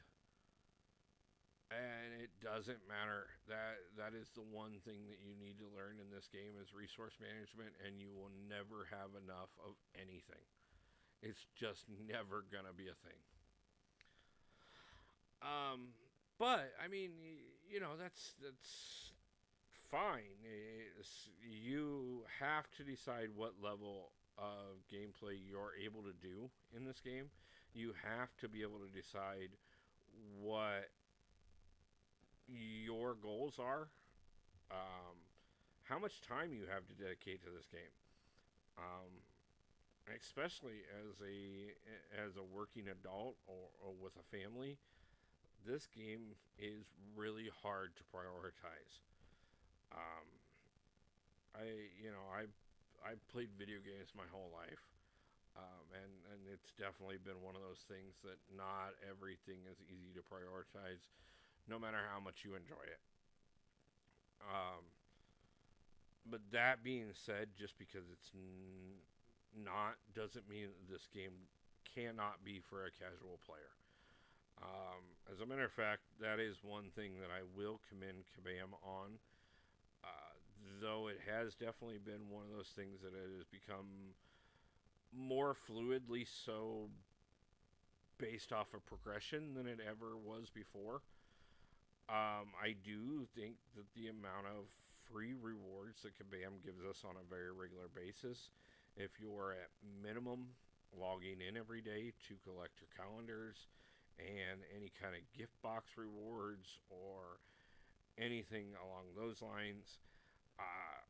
And it doesn't matter. That is the one thing that you need to learn in this game is resource management, and you will never have enough of anything. It's just never gonna be a thing. But I mean, that's fine. You have to decide what level of gameplay you're able to do in this game. You have to be able to decide what your goals are, how much time you have to dedicate to this game, especially as a working adult or with a family. This game is really hard to prioritize. I've played video games my whole life, and it's definitely been one of those things that not everything is easy to prioritize, no matter how much you enjoy it. But that being said, just because it's not, doesn't mean that this game cannot be for a casual player. As a matter of fact, that is one thing that I will commend Kabam on. though it has definitely been one of those things that it has become more fluidly so based off of progression than it ever was before. I do think that the amount of free rewards that Kabam gives us on a very regular basis, if you're at minimum logging in every day to collect your calendars and any kind of gift box rewards or anything along those lines, uh,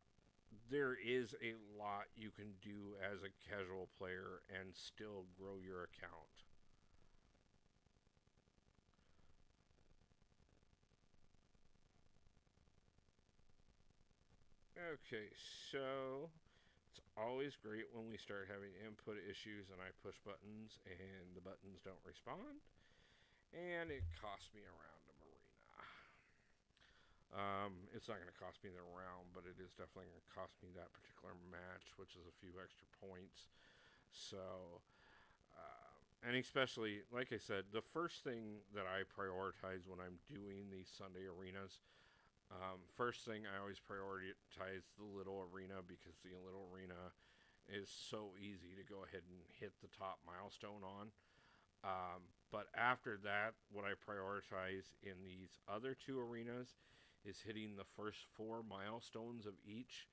there is a lot you can do as a casual player and still grow your account. Okay, so it's always great when we start having input issues and I push buttons and the buttons don't respond, and it costs me a round of arena. It's not going to cost me the round, but it is definitely going to cost me that particular match, which is a few extra points. So, and especially, like I said, the first thing that I prioritize when I'm doing these Sunday arenas, first thing I always prioritize the little arena because the little arena is so easy to go ahead and hit the top milestone on. But after that, what I prioritize in these other two arenas is hitting the first four milestones of each,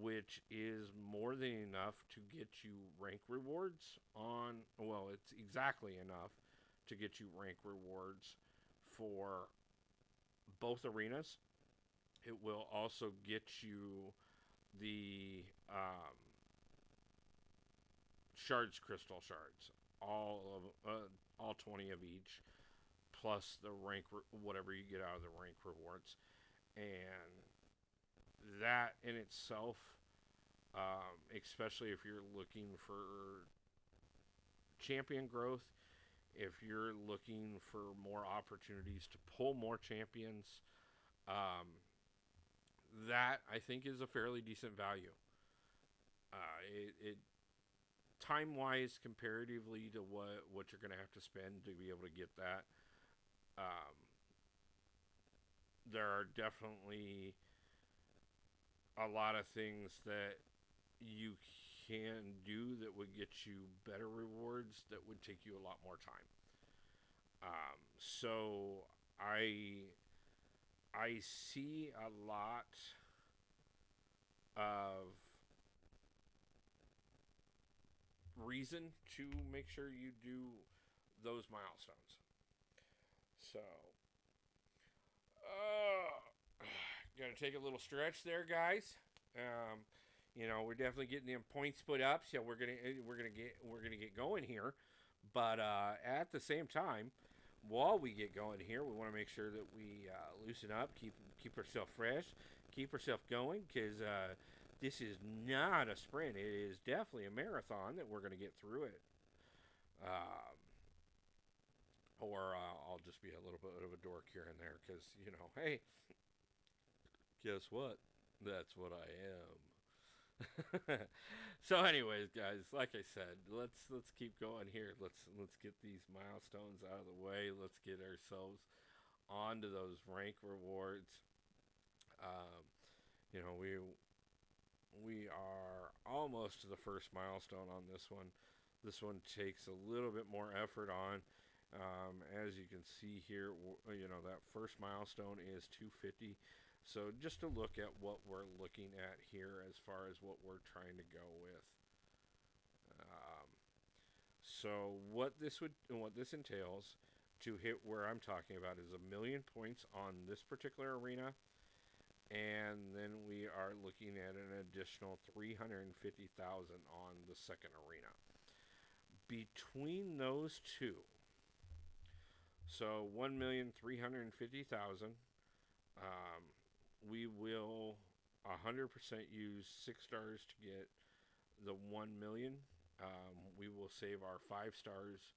which is more than enough to get you rank rewards on. Well, it's exactly enough to get you rank rewards for both arenas. It will also get you the shards, crystal shards, all 20 of each, plus the rank whatever you get out of the rank rewards, and that in itself, especially if you're looking for champion growth, if you're looking for more opportunities to pull more champions, um, that I think is a fairly decent value. It time wise, comparatively to what you're going to have to spend to be able to get that, um, there are definitely a lot of things that you can do that would get you better rewards that would take you a lot more time. So I see a lot of reason to make sure you do those milestones. So, gotta take a little stretch there, guys. Um, we're definitely getting them points put up, so we're gonna get going here. But at the same time, while we get going here, we want to make sure that we loosen up, keep ourselves fresh, keep ourselves going, because this is not a sprint. It is definitely a marathon that we're going to get through it. Or I'll just be a little bit of a dork here and there, because hey, guess what? That's what I am. So, anyways, guys, like I said, let's keep going here. Let's get these milestones out of the way. Let's get ourselves onto those rank rewards. Um, we are almost to the first milestone on this one. This one takes a little bit more effort on. As you can see here, that first milestone is 250. So just to look at what we're looking at here as far as what we're trying to go with. So what this entails to hit where I'm talking about is 1,000,000 points on this particular arena, and then we are looking at an additional 350,000 on the second arena. Between those two, so 1,350,000. We will 100% use 6 stars to get the 1,000,000. We will save our 5 stars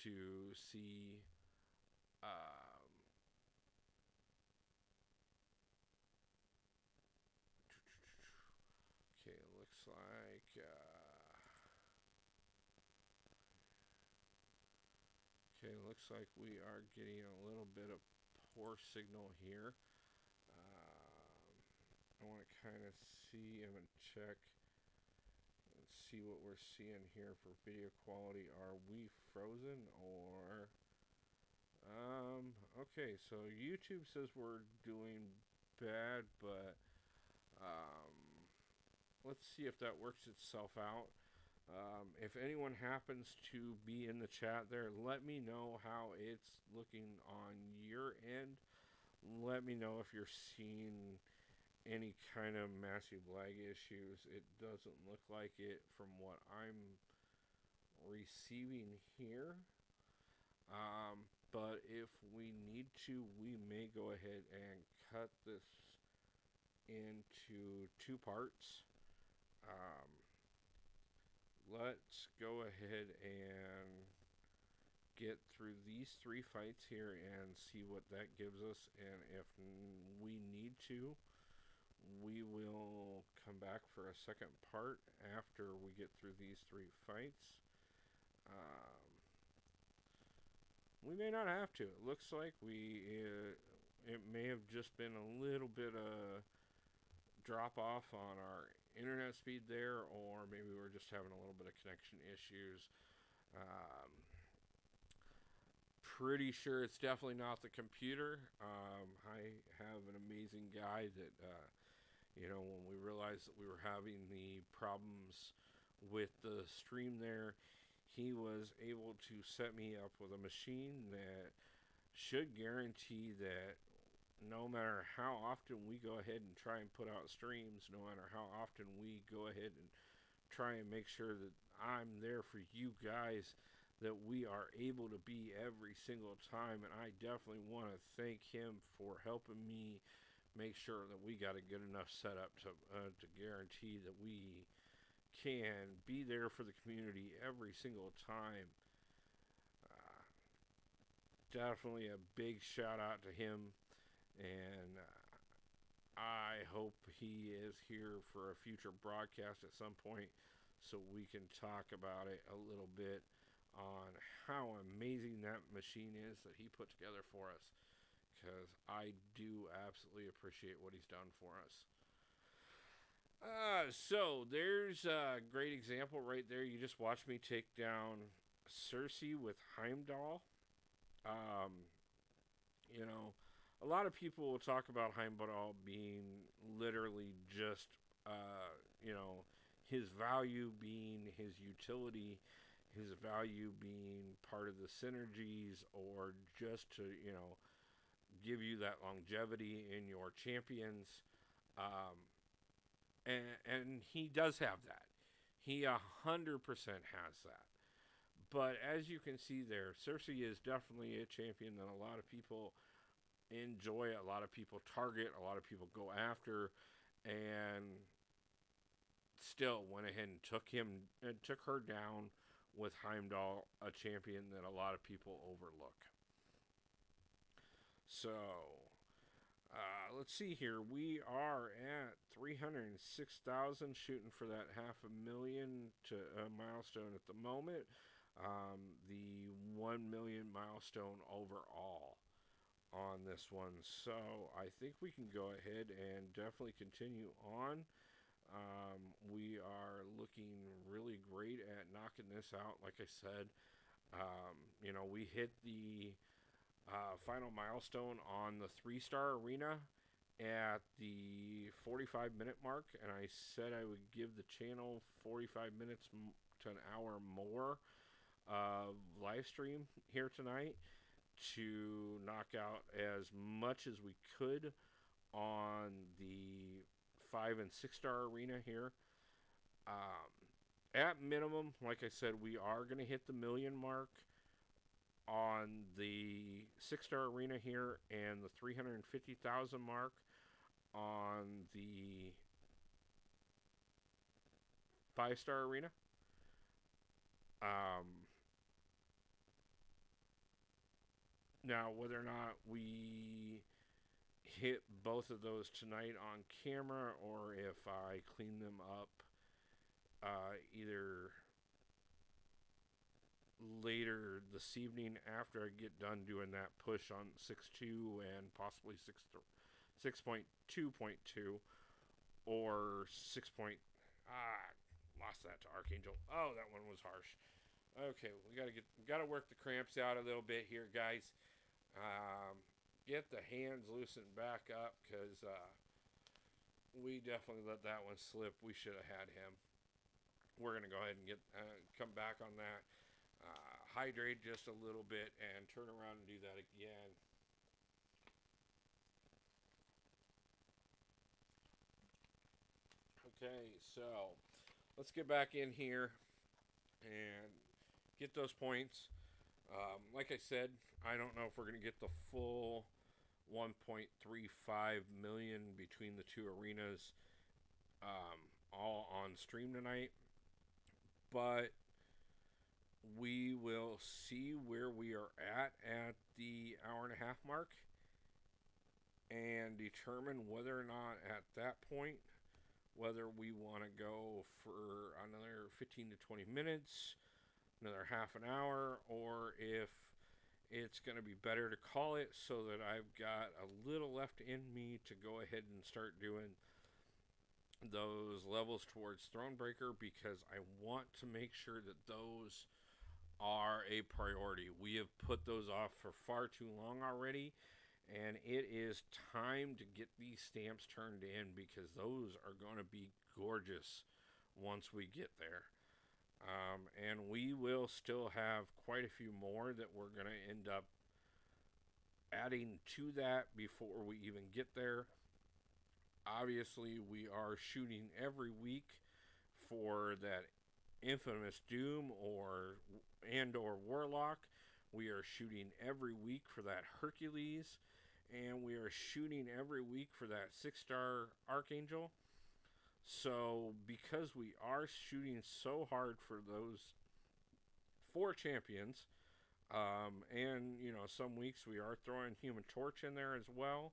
to see. Okay, it looks like. Okay, looks like we are getting a little bit of poor signal here. I want to kind of see and check and see what we're seeing here for video quality. Are we frozen or... okay, so YouTube says we're doing bad, but um, let's see if that works itself out. If anyone happens to be in the chat there, let me know how it's looking on your end. Let me know if you're seeing any kind of massive lag issues. It doesn't look like it from what I'm receiving here. But if we need to, we may go ahead and cut this into 2 parts. Let's go ahead and get through these 3 fights here and see what that gives us. And if we need to, we will come back for a second part after we get through these 3 fights. We may not have to. It looks like it may have just been a little bit of drop off on our internet speed there, or maybe we're just having a little bit of connection issues. Pretty sure it's definitely not the computer. I have an amazing guy that, when we realized that we were having the problems with the stream there, he was able to set me up with a machine that should guarantee that no matter how often we go ahead and try and put out streams, no matter how often we go ahead and try and make sure that I'm there for you guys, that we are able to be every single time. And I definitely want to thank him for helping me make sure that we got a good enough setup to guarantee that we can be there for the community every single time. Definitely a big shout out to him, and I hope he is here for a future broadcast at some point so we can talk about it a little bit on how amazing that machine is that he put together for us, because I do absolutely appreciate what he's done for us. So there's a great example right there. You just watched me take down Cersei with Heimdall. A lot of people will talk about Heimdall being literally just, his value being his utility, his value being part of the synergies, or just to, give you that longevity in your champions. And he does have that. He 100% has that. But as you can see there, Cersei is definitely a champion that a lot of people enjoy, a lot of people target, a lot of people go after, and still went ahead and took her down with Heimdall, a champion that a lot of people overlook. So let's see here. We are at 306,000, shooting for that 500,000 to milestone at the moment. The 1 million milestone overall on this one. So I think we can go ahead and definitely continue on. We are looking really great at knocking this out. Like I said, we hit the final milestone on the 3-star arena at the 45-minute mark, and I said I would give the channel 45 minutes to an hour more of live stream here tonight to knock out as much as we could on the 5 and 6-star arena here. At minimum, like I said, we are going to hit the million mark on the 6-star arena here, and the 350,000 mark on the 5-star arena. Now, whether or not we hit both of those tonight on camera, or if I clean them up either later this evening after I get done doing that push on 6.2 and possibly 6.2.2, or 6 point. Lost that to Archangel. Oh, that one was harsh. Okay, we gotta work the cramps out a little bit here, guys. Get the hands loosened back up, because we definitely let that one slip. We should have had him. We're gonna go ahead and come back on that. Hydrate just a little bit and turn around and do that again. Okay, so let's get back in here and get those points. Like I said, I don't know if we're going to get the full 1.35 million between the two arenas all on stream tonight, but we will see where we are at the hour and a half mark and determine whether or not at that point whether we want to go for another 15 to 20 minutes, another half an hour, or if it's going to be better to call it so that I've got a little left in me to go ahead and start doing those levels towards Thronebreaker, because I want to make sure that those are a priority. We have put those off for far too long already, and it is time to get these stamps turned in, because those are going to be gorgeous once we get there. And we will still have quite a few more that we're going to end up adding to that before we even get there. Obviously, we are shooting every week for that infamous Doom or Warlock. We are shooting every week for that Hercules, and we are shooting every week for that 6-star Archangel. So because we are shooting so hard for those 4 champions, and some weeks we are throwing Human Torch in there as well,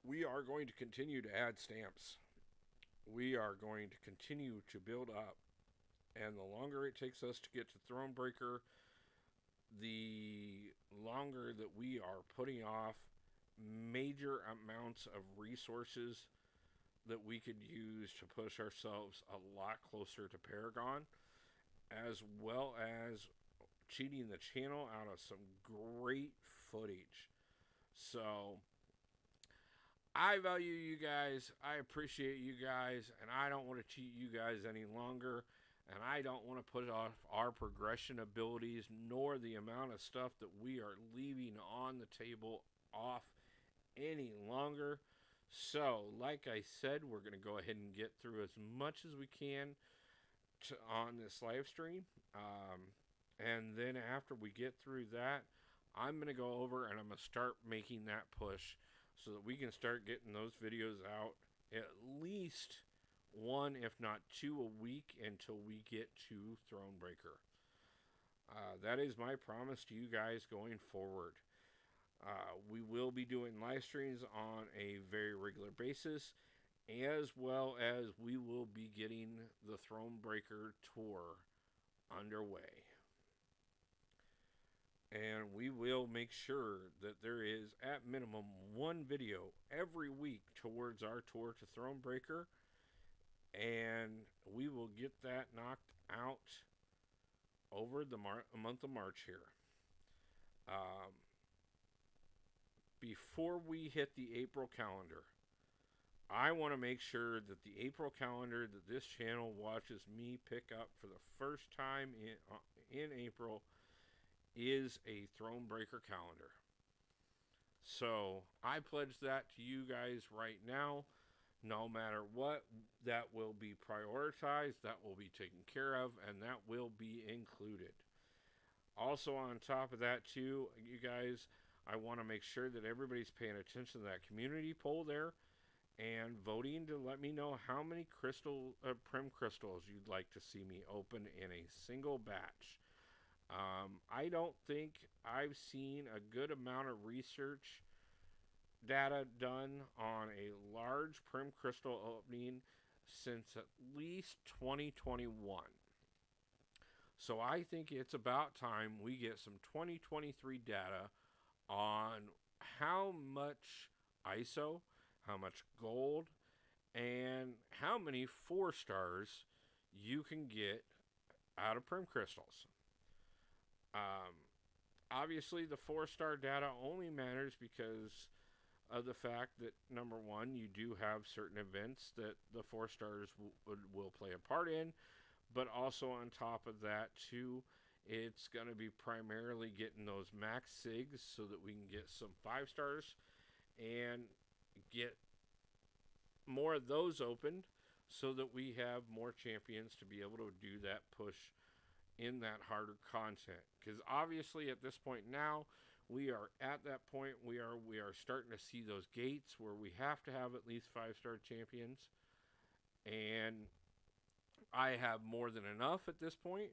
we are going to continue to add stamps. We are going to continue to build up, and the longer it takes us to get to Thronebreaker, the longer that we are putting off major amounts of resources that we could use to push ourselves a lot closer to Paragon, as well as cheating the channel out of some great footage. So I value you guys, I appreciate you guys, and I don't want to cheat you guys any longer, and I don't want to put off our progression abilities nor the amount of stuff that we are leaving on the table off any longer. So like I said, we're going to go ahead and get through as much as we can on this live stream, and then after we get through that, I'm going to go over and I'm going to start making that push so that we can start getting those videos out at least 1 if not 2 a week until we get to Thronebreaker. That is my promise to you guys going forward. We will be doing live streams on a very regular basis, as well as we will be getting the Thronebreaker tour underway. And we will make sure that there is at minimum 1 video every week towards our tour to Thronebreaker, and we will get that knocked out over the month of March here. Before we hit the April calendar, I want to make sure that the April calendar that this channel watches me pick up for the first time in April is a Thronebreaker calendar. So I pledge that to you guys right now. No matter what, that will be prioritized, that will be taken care of, and that will be included. Also on top of that too, you guys, I want to make sure that everybody's paying attention to that community poll there and voting to let me know how many Prim crystals you'd like to see me open in a single batch. I don't think I've seen a good amount of research data done on a large Prim crystal opening since at least 2021. So I think it's about time we get some 2023 data on how much ISO how much gold, and how many 4 stars you can get out of Prim Crystals. Um, Obviously, the 4 star data only matters because of the fact that, number one, you do have certain events that the 4 stars will play a part in, but also on top of that, too, it's going to be primarily getting those max SIGs so that we can get some 5 stars and get more of those opened so that we have more champions to be able to do that push in that harder content. Because obviously, at this point now, we are at that point. We are starting to see those gates where we have to have at least 5 star champions, and I have more than enough at this point.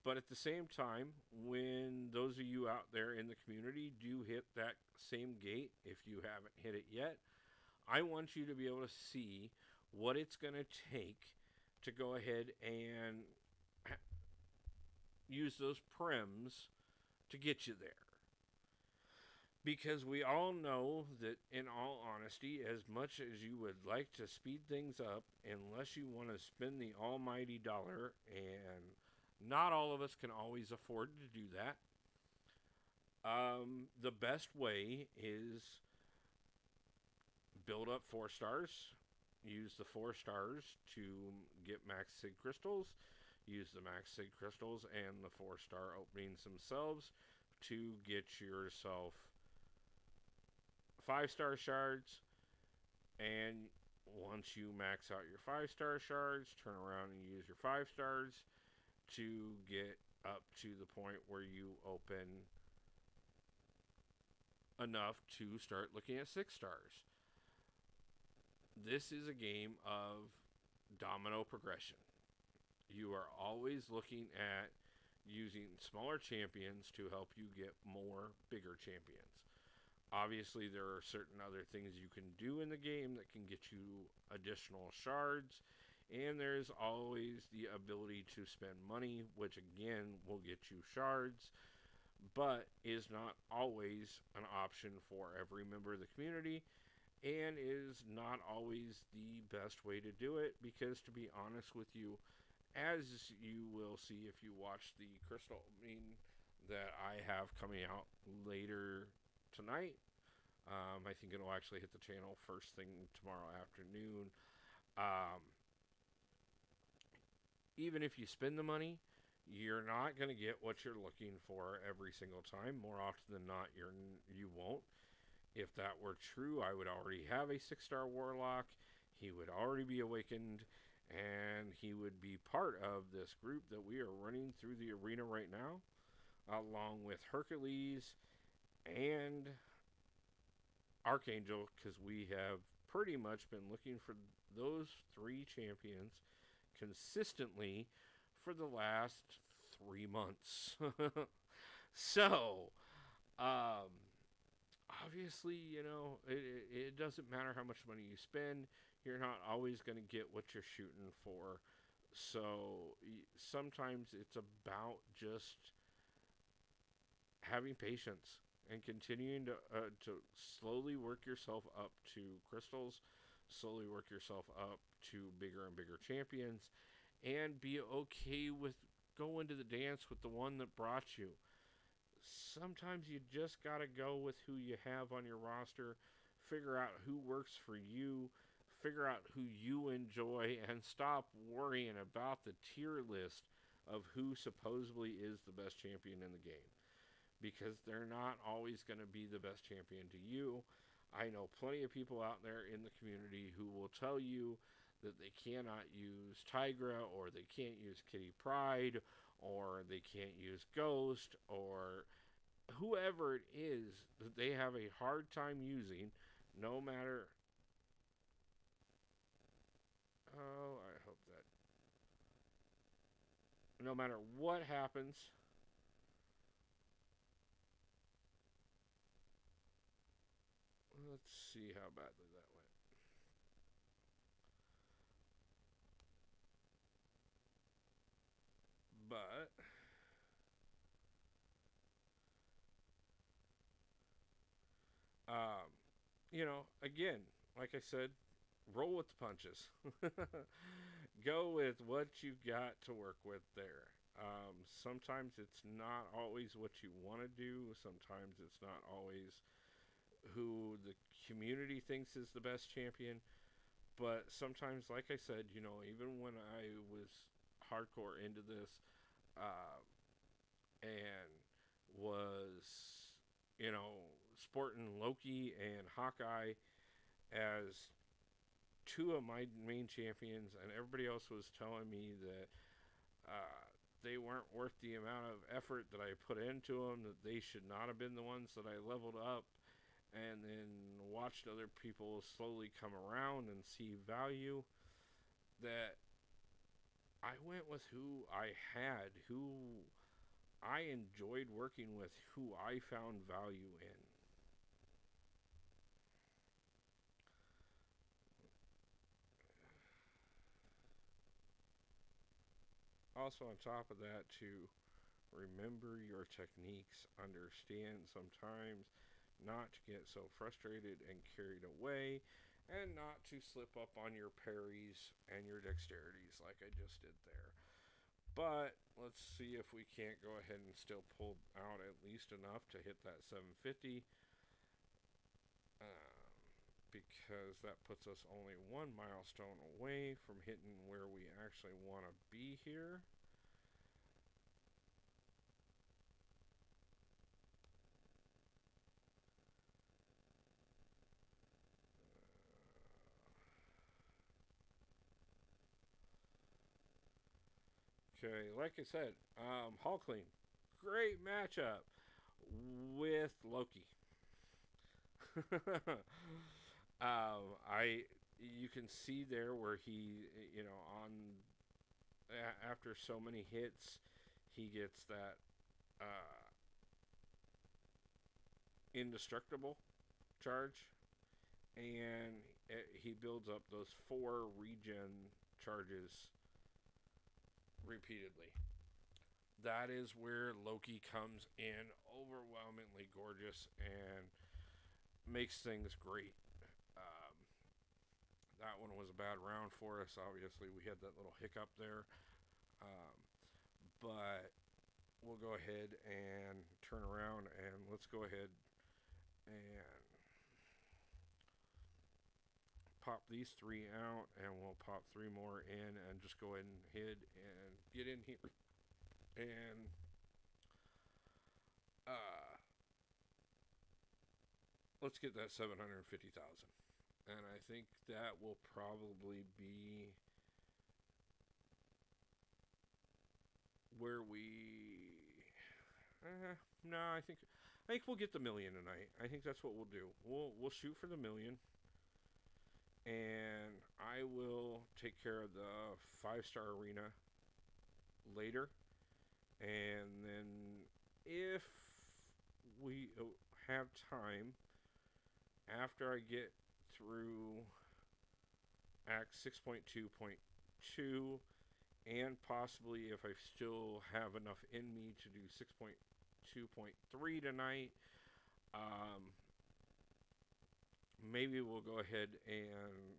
But at the same time, when those of you out there in the community do hit that same gate, if you haven't hit it yet, I want you to be able to see what it's going to take to go ahead and use those prims to get you there. Because we all know that, in all honesty, as much as you would like to speed things up, unless you want to spend the almighty dollar, and not all of us can always afford to do that, the best way is build up 4 stars, use the 4 stars to get max SIG crystals, use the max SIG crystals and the 4 star openings themselves to get yourself 5 star shards. And once you max out your 5 star shards, turn around and use your 5 stars to get up to the point where you open enough to start looking at 6 stars. This is a game of domino progression. You are always looking at using smaller champions to help you get more bigger champions. Obviously, there are certain other things you can do in the game that can get you additional shards, and there's always the ability to spend money, which again will get you shards, but is not always an option for every member of the community, and is not always the best way to do it, because to be honest with you, as you will see if you watch the crystal opening that I have coming out later tonight, I think it'll actually hit the channel first thing tomorrow afternoon. Even if you spend the money, you're not going to get what you're looking for every single time. More often than not, you won't. If that were true, I would already have a 6-star warlock. He would already be awakened, and he would be part of this group that we are running through the arena right now, along with Hercules and Archangel, because we have pretty much been looking for those 3 champions consistently for the last 3 months. So, obviously, it doesn't matter how much money you spend. You're not always going to get what you're shooting for. So, sometimes it's about just having patience and continuing to slowly work yourself up to crystals, slowly work yourself up to bigger and bigger champions, and be okay with going to the dance with the one that brought you. Sometimes you just got to go with who you have on your roster, figure out who works for you, figure out who you enjoy, and stop worrying about the tier list of who supposedly is the best champion in the game. Because they're not always going to be the best champion to you. I know plenty of people out there in the community who will tell you that they cannot use Tigra, or they can't use Kitty Pryde, or they can't use Ghost, or whoever it is that they have a hard time using, no matter... Oh, I hope that... No matter what happens... Let's see how badly that went. But, again, like I said, roll with the punches. Go with what you've got to work with there. Sometimes it's not always what you want to do. Sometimes it's not always who the community thinks is the best champion. But sometimes, like I said, even when I was hardcore into this, uh, and was, sporting Loki and Hawkeye as two of my main champions, and everybody else was telling me that they weren't worth the amount of effort that I put into them, that they should not have been the ones that I leveled up, and then watched other people slowly come around and see value, that I went with who I had, who I enjoyed working with, who I found value in. Also, on top of that, to remember your techniques, understand sometimes not to get so frustrated and carried away, and not to slip up on your parries and your dexterities like I just did there. But let's see if we can't go ahead and still pull out at least enough to hit that 750. Because that puts us only one milestone away from hitting where we actually want to be here. Okay, like I said, Hulkling, great matchup with Loki. I you can see there where he, on after so many hits, he gets that indestructible charge, and he builds up those 4 regen charges repeatedly. That is where Loki comes in overwhelmingly gorgeous and makes things great. Um, that one was a bad round for us. Obviously, we had that little hiccup there. But we'll go ahead and turn around, and let's go ahead and pop these 3 out, and we'll pop 3 more in, and just go ahead and hit and get in here. And let's get that 750,000. And I think that will probably be where we. No, I think we'll get the million tonight. I think that's what we'll do. We'll shoot for the million, and I will take care of the 5-star arena later. And then if we have time, after I get through Act 6.2.2, and possibly if I still have enough in me to do 6.2.3 tonight, maybe we'll go ahead and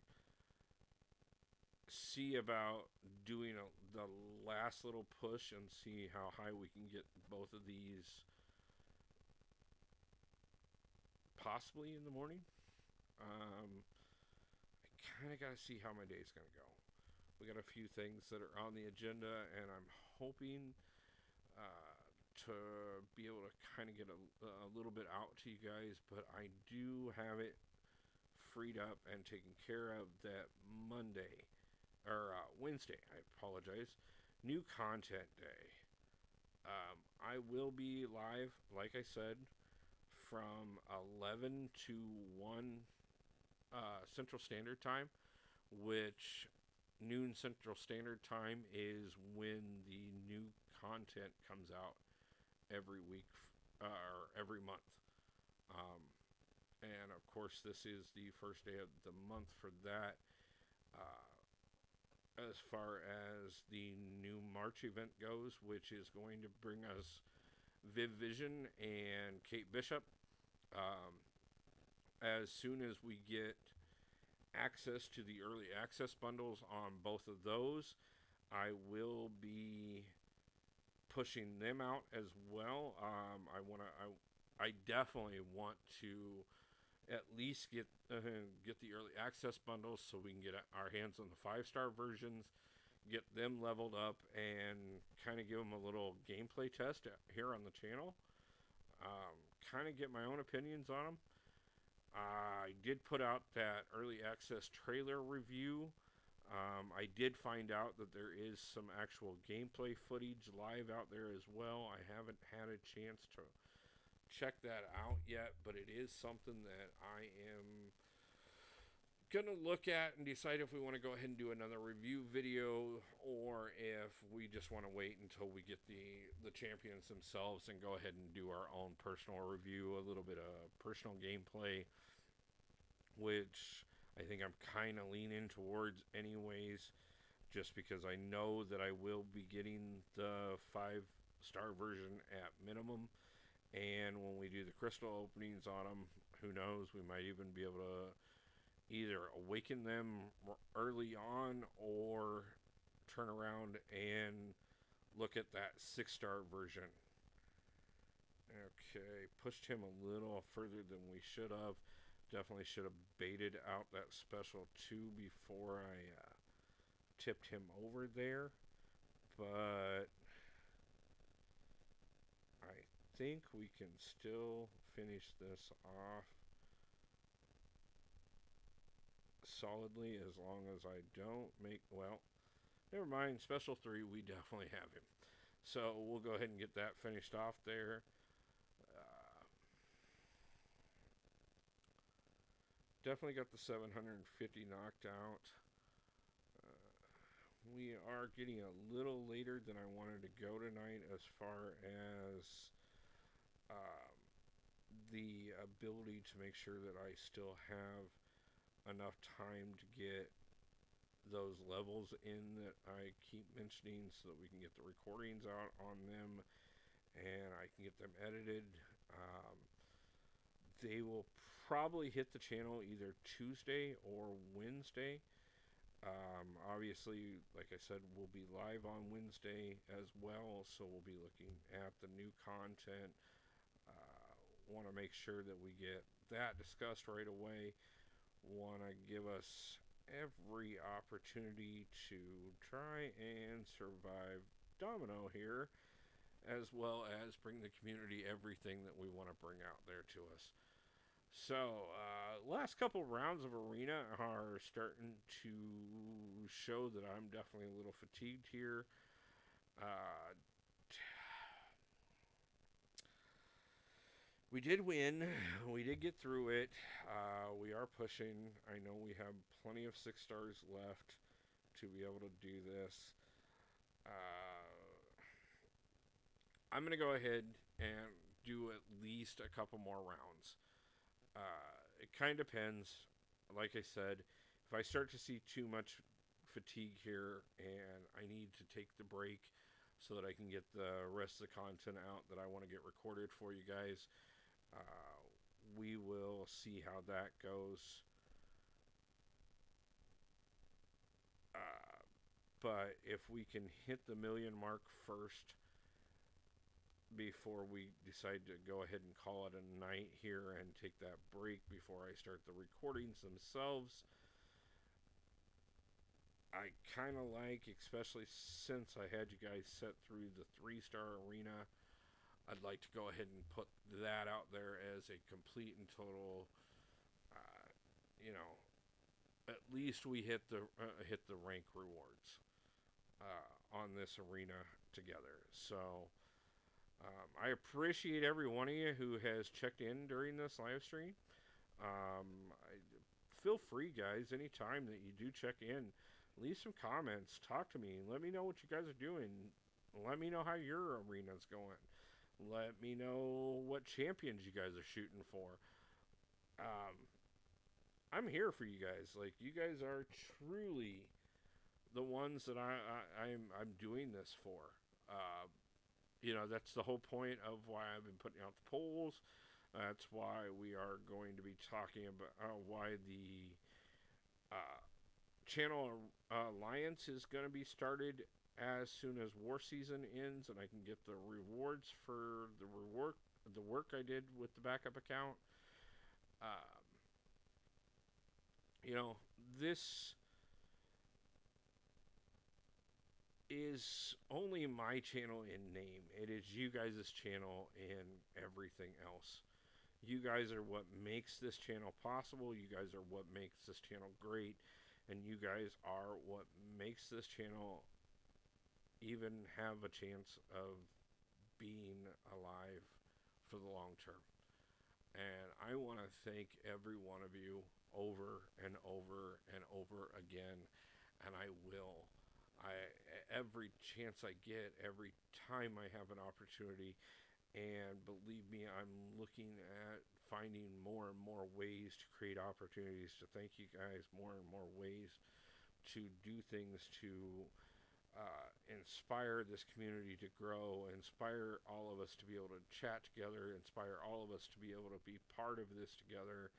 see about doing the last little push and see how high we can get both of these, possibly in the morning. I kind of got to see how my day's going to go. We got a few things that are on the agenda, and I'm hoping to be able to kind of get a little bit out to you guys, but I do have it freed up and taken care of that Monday, or Wednesday, I apologize, new content day. I will be live, like I said, from 11 to 1 Central Standard Time, which noon Central Standard Time is when the new content comes out every week or every month. And of course, this is the first day of the month for that. As far as the new March event goes, which is going to bring us Viv Vision and Kate Bishop. As soon as we get access to the early access bundles on both of those. I will be pushing them out as well. I definitely want to at least get the early access bundles so we can get our hands on the 5-star versions, get them leveled up, and kind of give them a little gameplay test here on the channel. Kind of get my own opinions on them. I did put out that early access trailer review. I did find out that there is some actual gameplay footage live out there as well. I haven't had a chance to check that out yet, but it is something that I am gonna look at and decide if we want to go ahead and do another review video, or if we just want to wait until we get the champions themselves and go ahead and do our own personal review, a little bit of personal gameplay, which I think I'm kind of leaning towards anyways, just because I know that I will be getting the 5-star version at minimum, and when we do the crystal openings on them, who knows, we might even be able to either awaken them early on or turn around and look at that 6-star version. Okay, pushed him a little further than we should have. Definitely should have baited out that special 2 before I tipped him over there. But I think we can still finish this off solidly as long as I don't make, well, never mind, special 3, we definitely have him. So we'll go ahead and get that finished off there. Definitely got the 750 knocked out. We are getting a little later than I wanted to go tonight as far as the ability to make sure that I still have enough time to get those levels in that I keep mentioning, so that we can get the recordings out on them and I can get them edited. They will probably hit the channel either Tuesday or Wednesday. Obviously, like I said, we'll be live on Wednesday as well, so we'll be looking at the new content. Want to make sure that we get that discussed right away. Want to give us every opportunity to try and survive Domino here, as well as bring the community everything that we want to bring out there to us. So, last couple rounds of Arena are starting to show that I'm definitely a little fatigued here. We did win. We did get through it. We are pushing. I know we have plenty of 6 stars left to be able to do this. I'm going to go ahead and do at least a couple more rounds. It kind of depends. Like I said, if I start to see too much fatigue here and I need to take the break so that I can get the rest of the content out that I want to get recorded for you guys, we will see how that goes. But if we can hit the million mark first before we decide to go ahead and call it a night here and take that break before I start the recordings themselves, I kind of like, especially since I had you guys set through the 3-star arena, I'd like to go ahead and put that out there as a complete and total, at least we hit the rank rewards on this arena together. So I appreciate every one of you who has checked in during this live stream. Feel free, guys, anytime that you do check in, leave some comments, talk to me, let me know what you guys are doing, let me know how your arena's going, let me know what champions you guys are shooting for. I'm here for you guys. Like, you guys are truly the ones that I'm doing this for. That's the whole point of why I've been putting out the polls. That's why we are going to be talking about why the channel alliance is going to be started as soon as war season ends, and I can get the rewards for the work I did with the backup account. Um, you know, this is only my channel in name. It is you guys' channel in everything else. You guys are what makes this channel possible. You guys are what makes this channel great. And you guys are what makes this channel even have a chance of being alive for the long term. And I want to thank every one of you over and over and over again. And I will. Every chance I get, every time I have an opportunity, and believe me, I'm looking at finding more and more ways to create opportunities to thank you guys, more and more ways to do things to inspire this community to grow, inspire all of us to be able to chat together, inspire all of us to be able to be part of this together.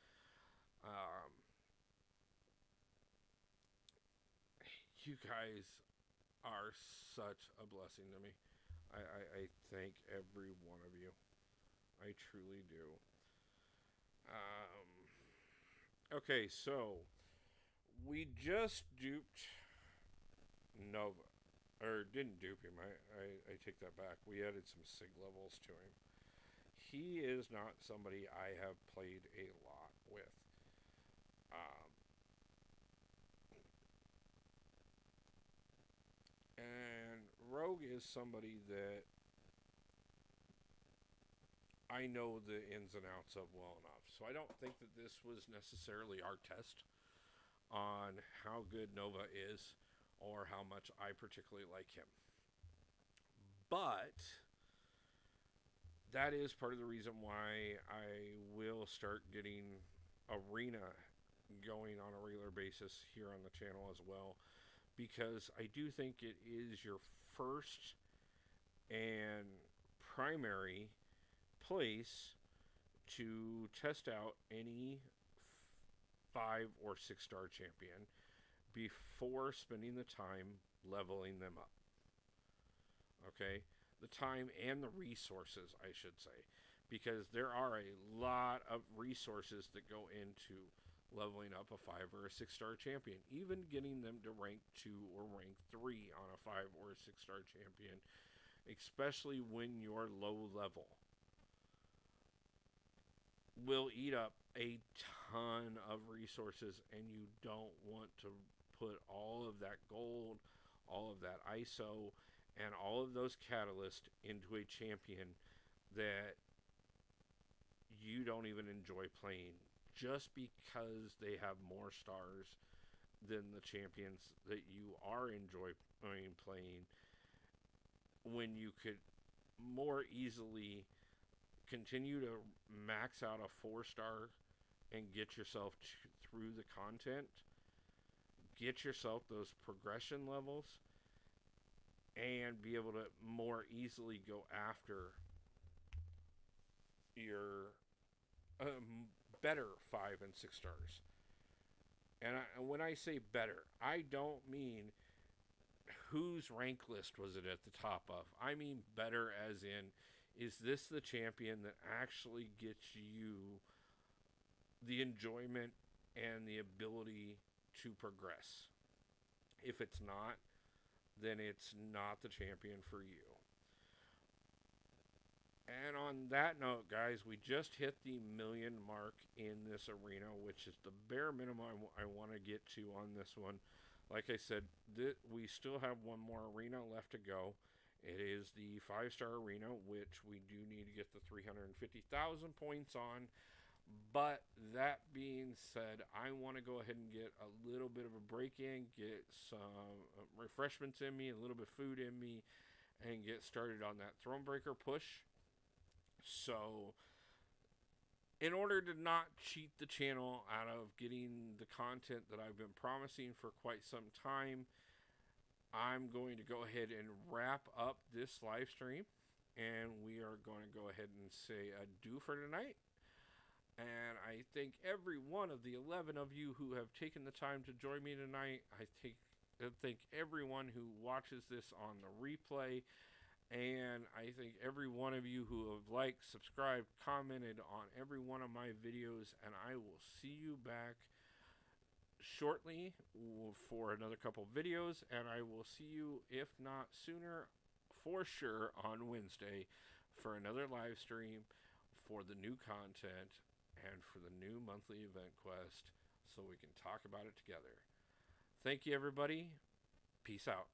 You guys are such a blessing to me. I thank every one of you. I truly do. Okay, so we just duped Nova. Or didn't dupe him. I take that back. We added some SIG levels to him. He is not somebody I have played a lot with. And Rogue is somebody that I know the ins and outs of well enough. So I don't think that this was necessarily our test on how good Nova is or how much I particularly like him. But that is part of the reason why I will start getting Arena going on a regular basis here on the channel as well, because I do think it is your first and primary place to test out any 5 or 6 star champion before spending the time leveling them up. Okay? The time and the resources, I should say, because there are a lot of resources that go into leveling up a 5 or a 6 star champion, even getting them to rank 2 or rank 3 on a 5 or a 6 star champion, especially when you're low level, will eat up a ton of resources, and you don't want to put all of that gold, all of that ISO, and all of those catalysts into a champion that you don't even enjoy playing just because they have more stars than the champions that you are enjoying playing, when you could more easily continue to max out a 4 star and get yourself through the content, get yourself those progression levels, and be able to more easily go after your better 5 and 6 stars. And when I say better, I don't mean whose rank list was it at the top of. I mean better as in, is this the champion that actually gets you the enjoyment and the ability to progress? If it's not, then it's not the champion for you. And on that note, guys, we just hit the 1 million mark in this arena, which is the bare minimum I want to get to on this one. Like I said, we still have one more arena left to go. It is the 5-star arena, which we do need to get the 350,000 points on. But that being said, I want to go ahead and get a little bit of a break in, get some refreshments in me, a little bit of food in me, and get started on that Thronebreaker push. So, in order to not cheat the channel out of getting the content that I've been promising for quite some time, I'm going to go ahead and wrap up this live stream, and we are going to go ahead and say adieu for tonight. And I thank every one of the 11 of you who have taken the time to join me tonight. I thank everyone who watches this on the replay. And I thank every one of you who have liked, subscribed, commented on every one of my videos. And I will see you back shortly for another couple videos. And I will see you, if not sooner, for sure on Wednesday for another live stream for the new content and for the new monthly event quest so we can talk about it together. Thank you, everybody. Peace out.